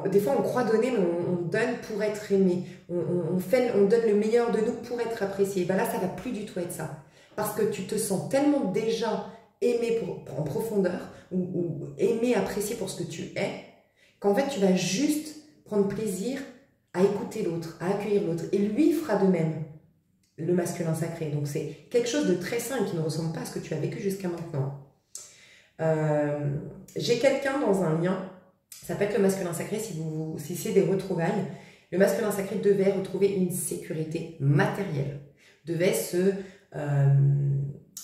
des fois, on croit donner, mais on donne pour être aimé. On donne le meilleur de nous pour être apprécié. Ben là, ça ne va plus du tout être ça. Parce que tu te sens tellement déjà aimé en profondeur, ou aimé, apprécié pour ce que tu es, qu'en fait, tu vas juste prendre plaisir à écouter l'autre, à accueillir l'autre. Et lui fera de même. Le masculin sacré. Donc, c'est quelque chose de très sain qui ne ressemble pas à ce que tu as vécu jusqu'à maintenant. J'ai quelqu'un dans un lien, ça peut être le masculin sacré si c'est des retrouvailles. Le masculin sacré devait retrouver une sécurité matérielle. Devait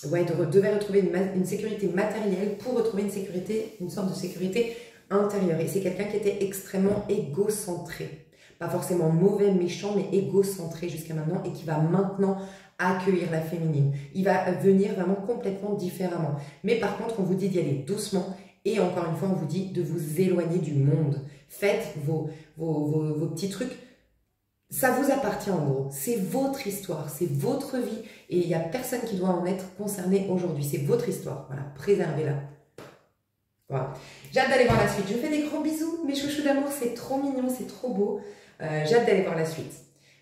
retrouver une sécurité matérielle pour retrouver une sorte de sécurité intérieure. Et c'est quelqu'un qui était extrêmement égocentré. Pas forcément mauvais, méchant, mais égocentré jusqu'à maintenant et qui va maintenant accueillir la féminine. Il va venir vraiment complètement différemment. Mais par contre, on vous dit d'y aller doucement et encore une fois, on vous dit de vous éloigner du monde. Faites vos petits trucs. Ça vous appartient en gros. C'est votre histoire, c'est votre vie et il n'y a personne qui doit en être concerné aujourd'hui. C'est votre histoire. Voilà, préservez-la. Voilà. J'ai hâte d'aller voir la suite. Je vous fais des gros bisous, mes chouchous d'amour. C'est trop mignon, c'est trop beau. J'ai hâte d'aller voir la suite.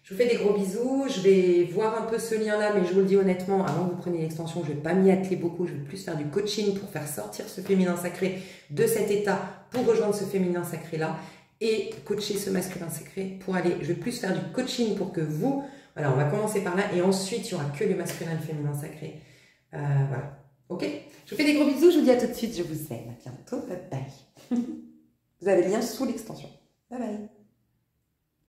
Je vous fais des gros bisous. Je vais voir un peu ce lien-là, mais je vous le dis honnêtement, avant que vous preniez l'extension, je ne vais pas m'y atteler beaucoup. Je vais plus faire du coaching pour faire sortir ce féminin sacré de cet état pour rejoindre ce féminin sacré-là et coacher ce masculin sacré pour aller. Je vais plus faire du coaching pour que vous... Voilà, on va commencer par là et ensuite, il n'y aura que le masculin et le féminin sacré. Voilà. Ok? Je vous fais des gros bisous. Je vous dis à tout de suite. Je vous aime. À bientôt. Bye bye. Vous avez le lien sous l'extension. Bye bye.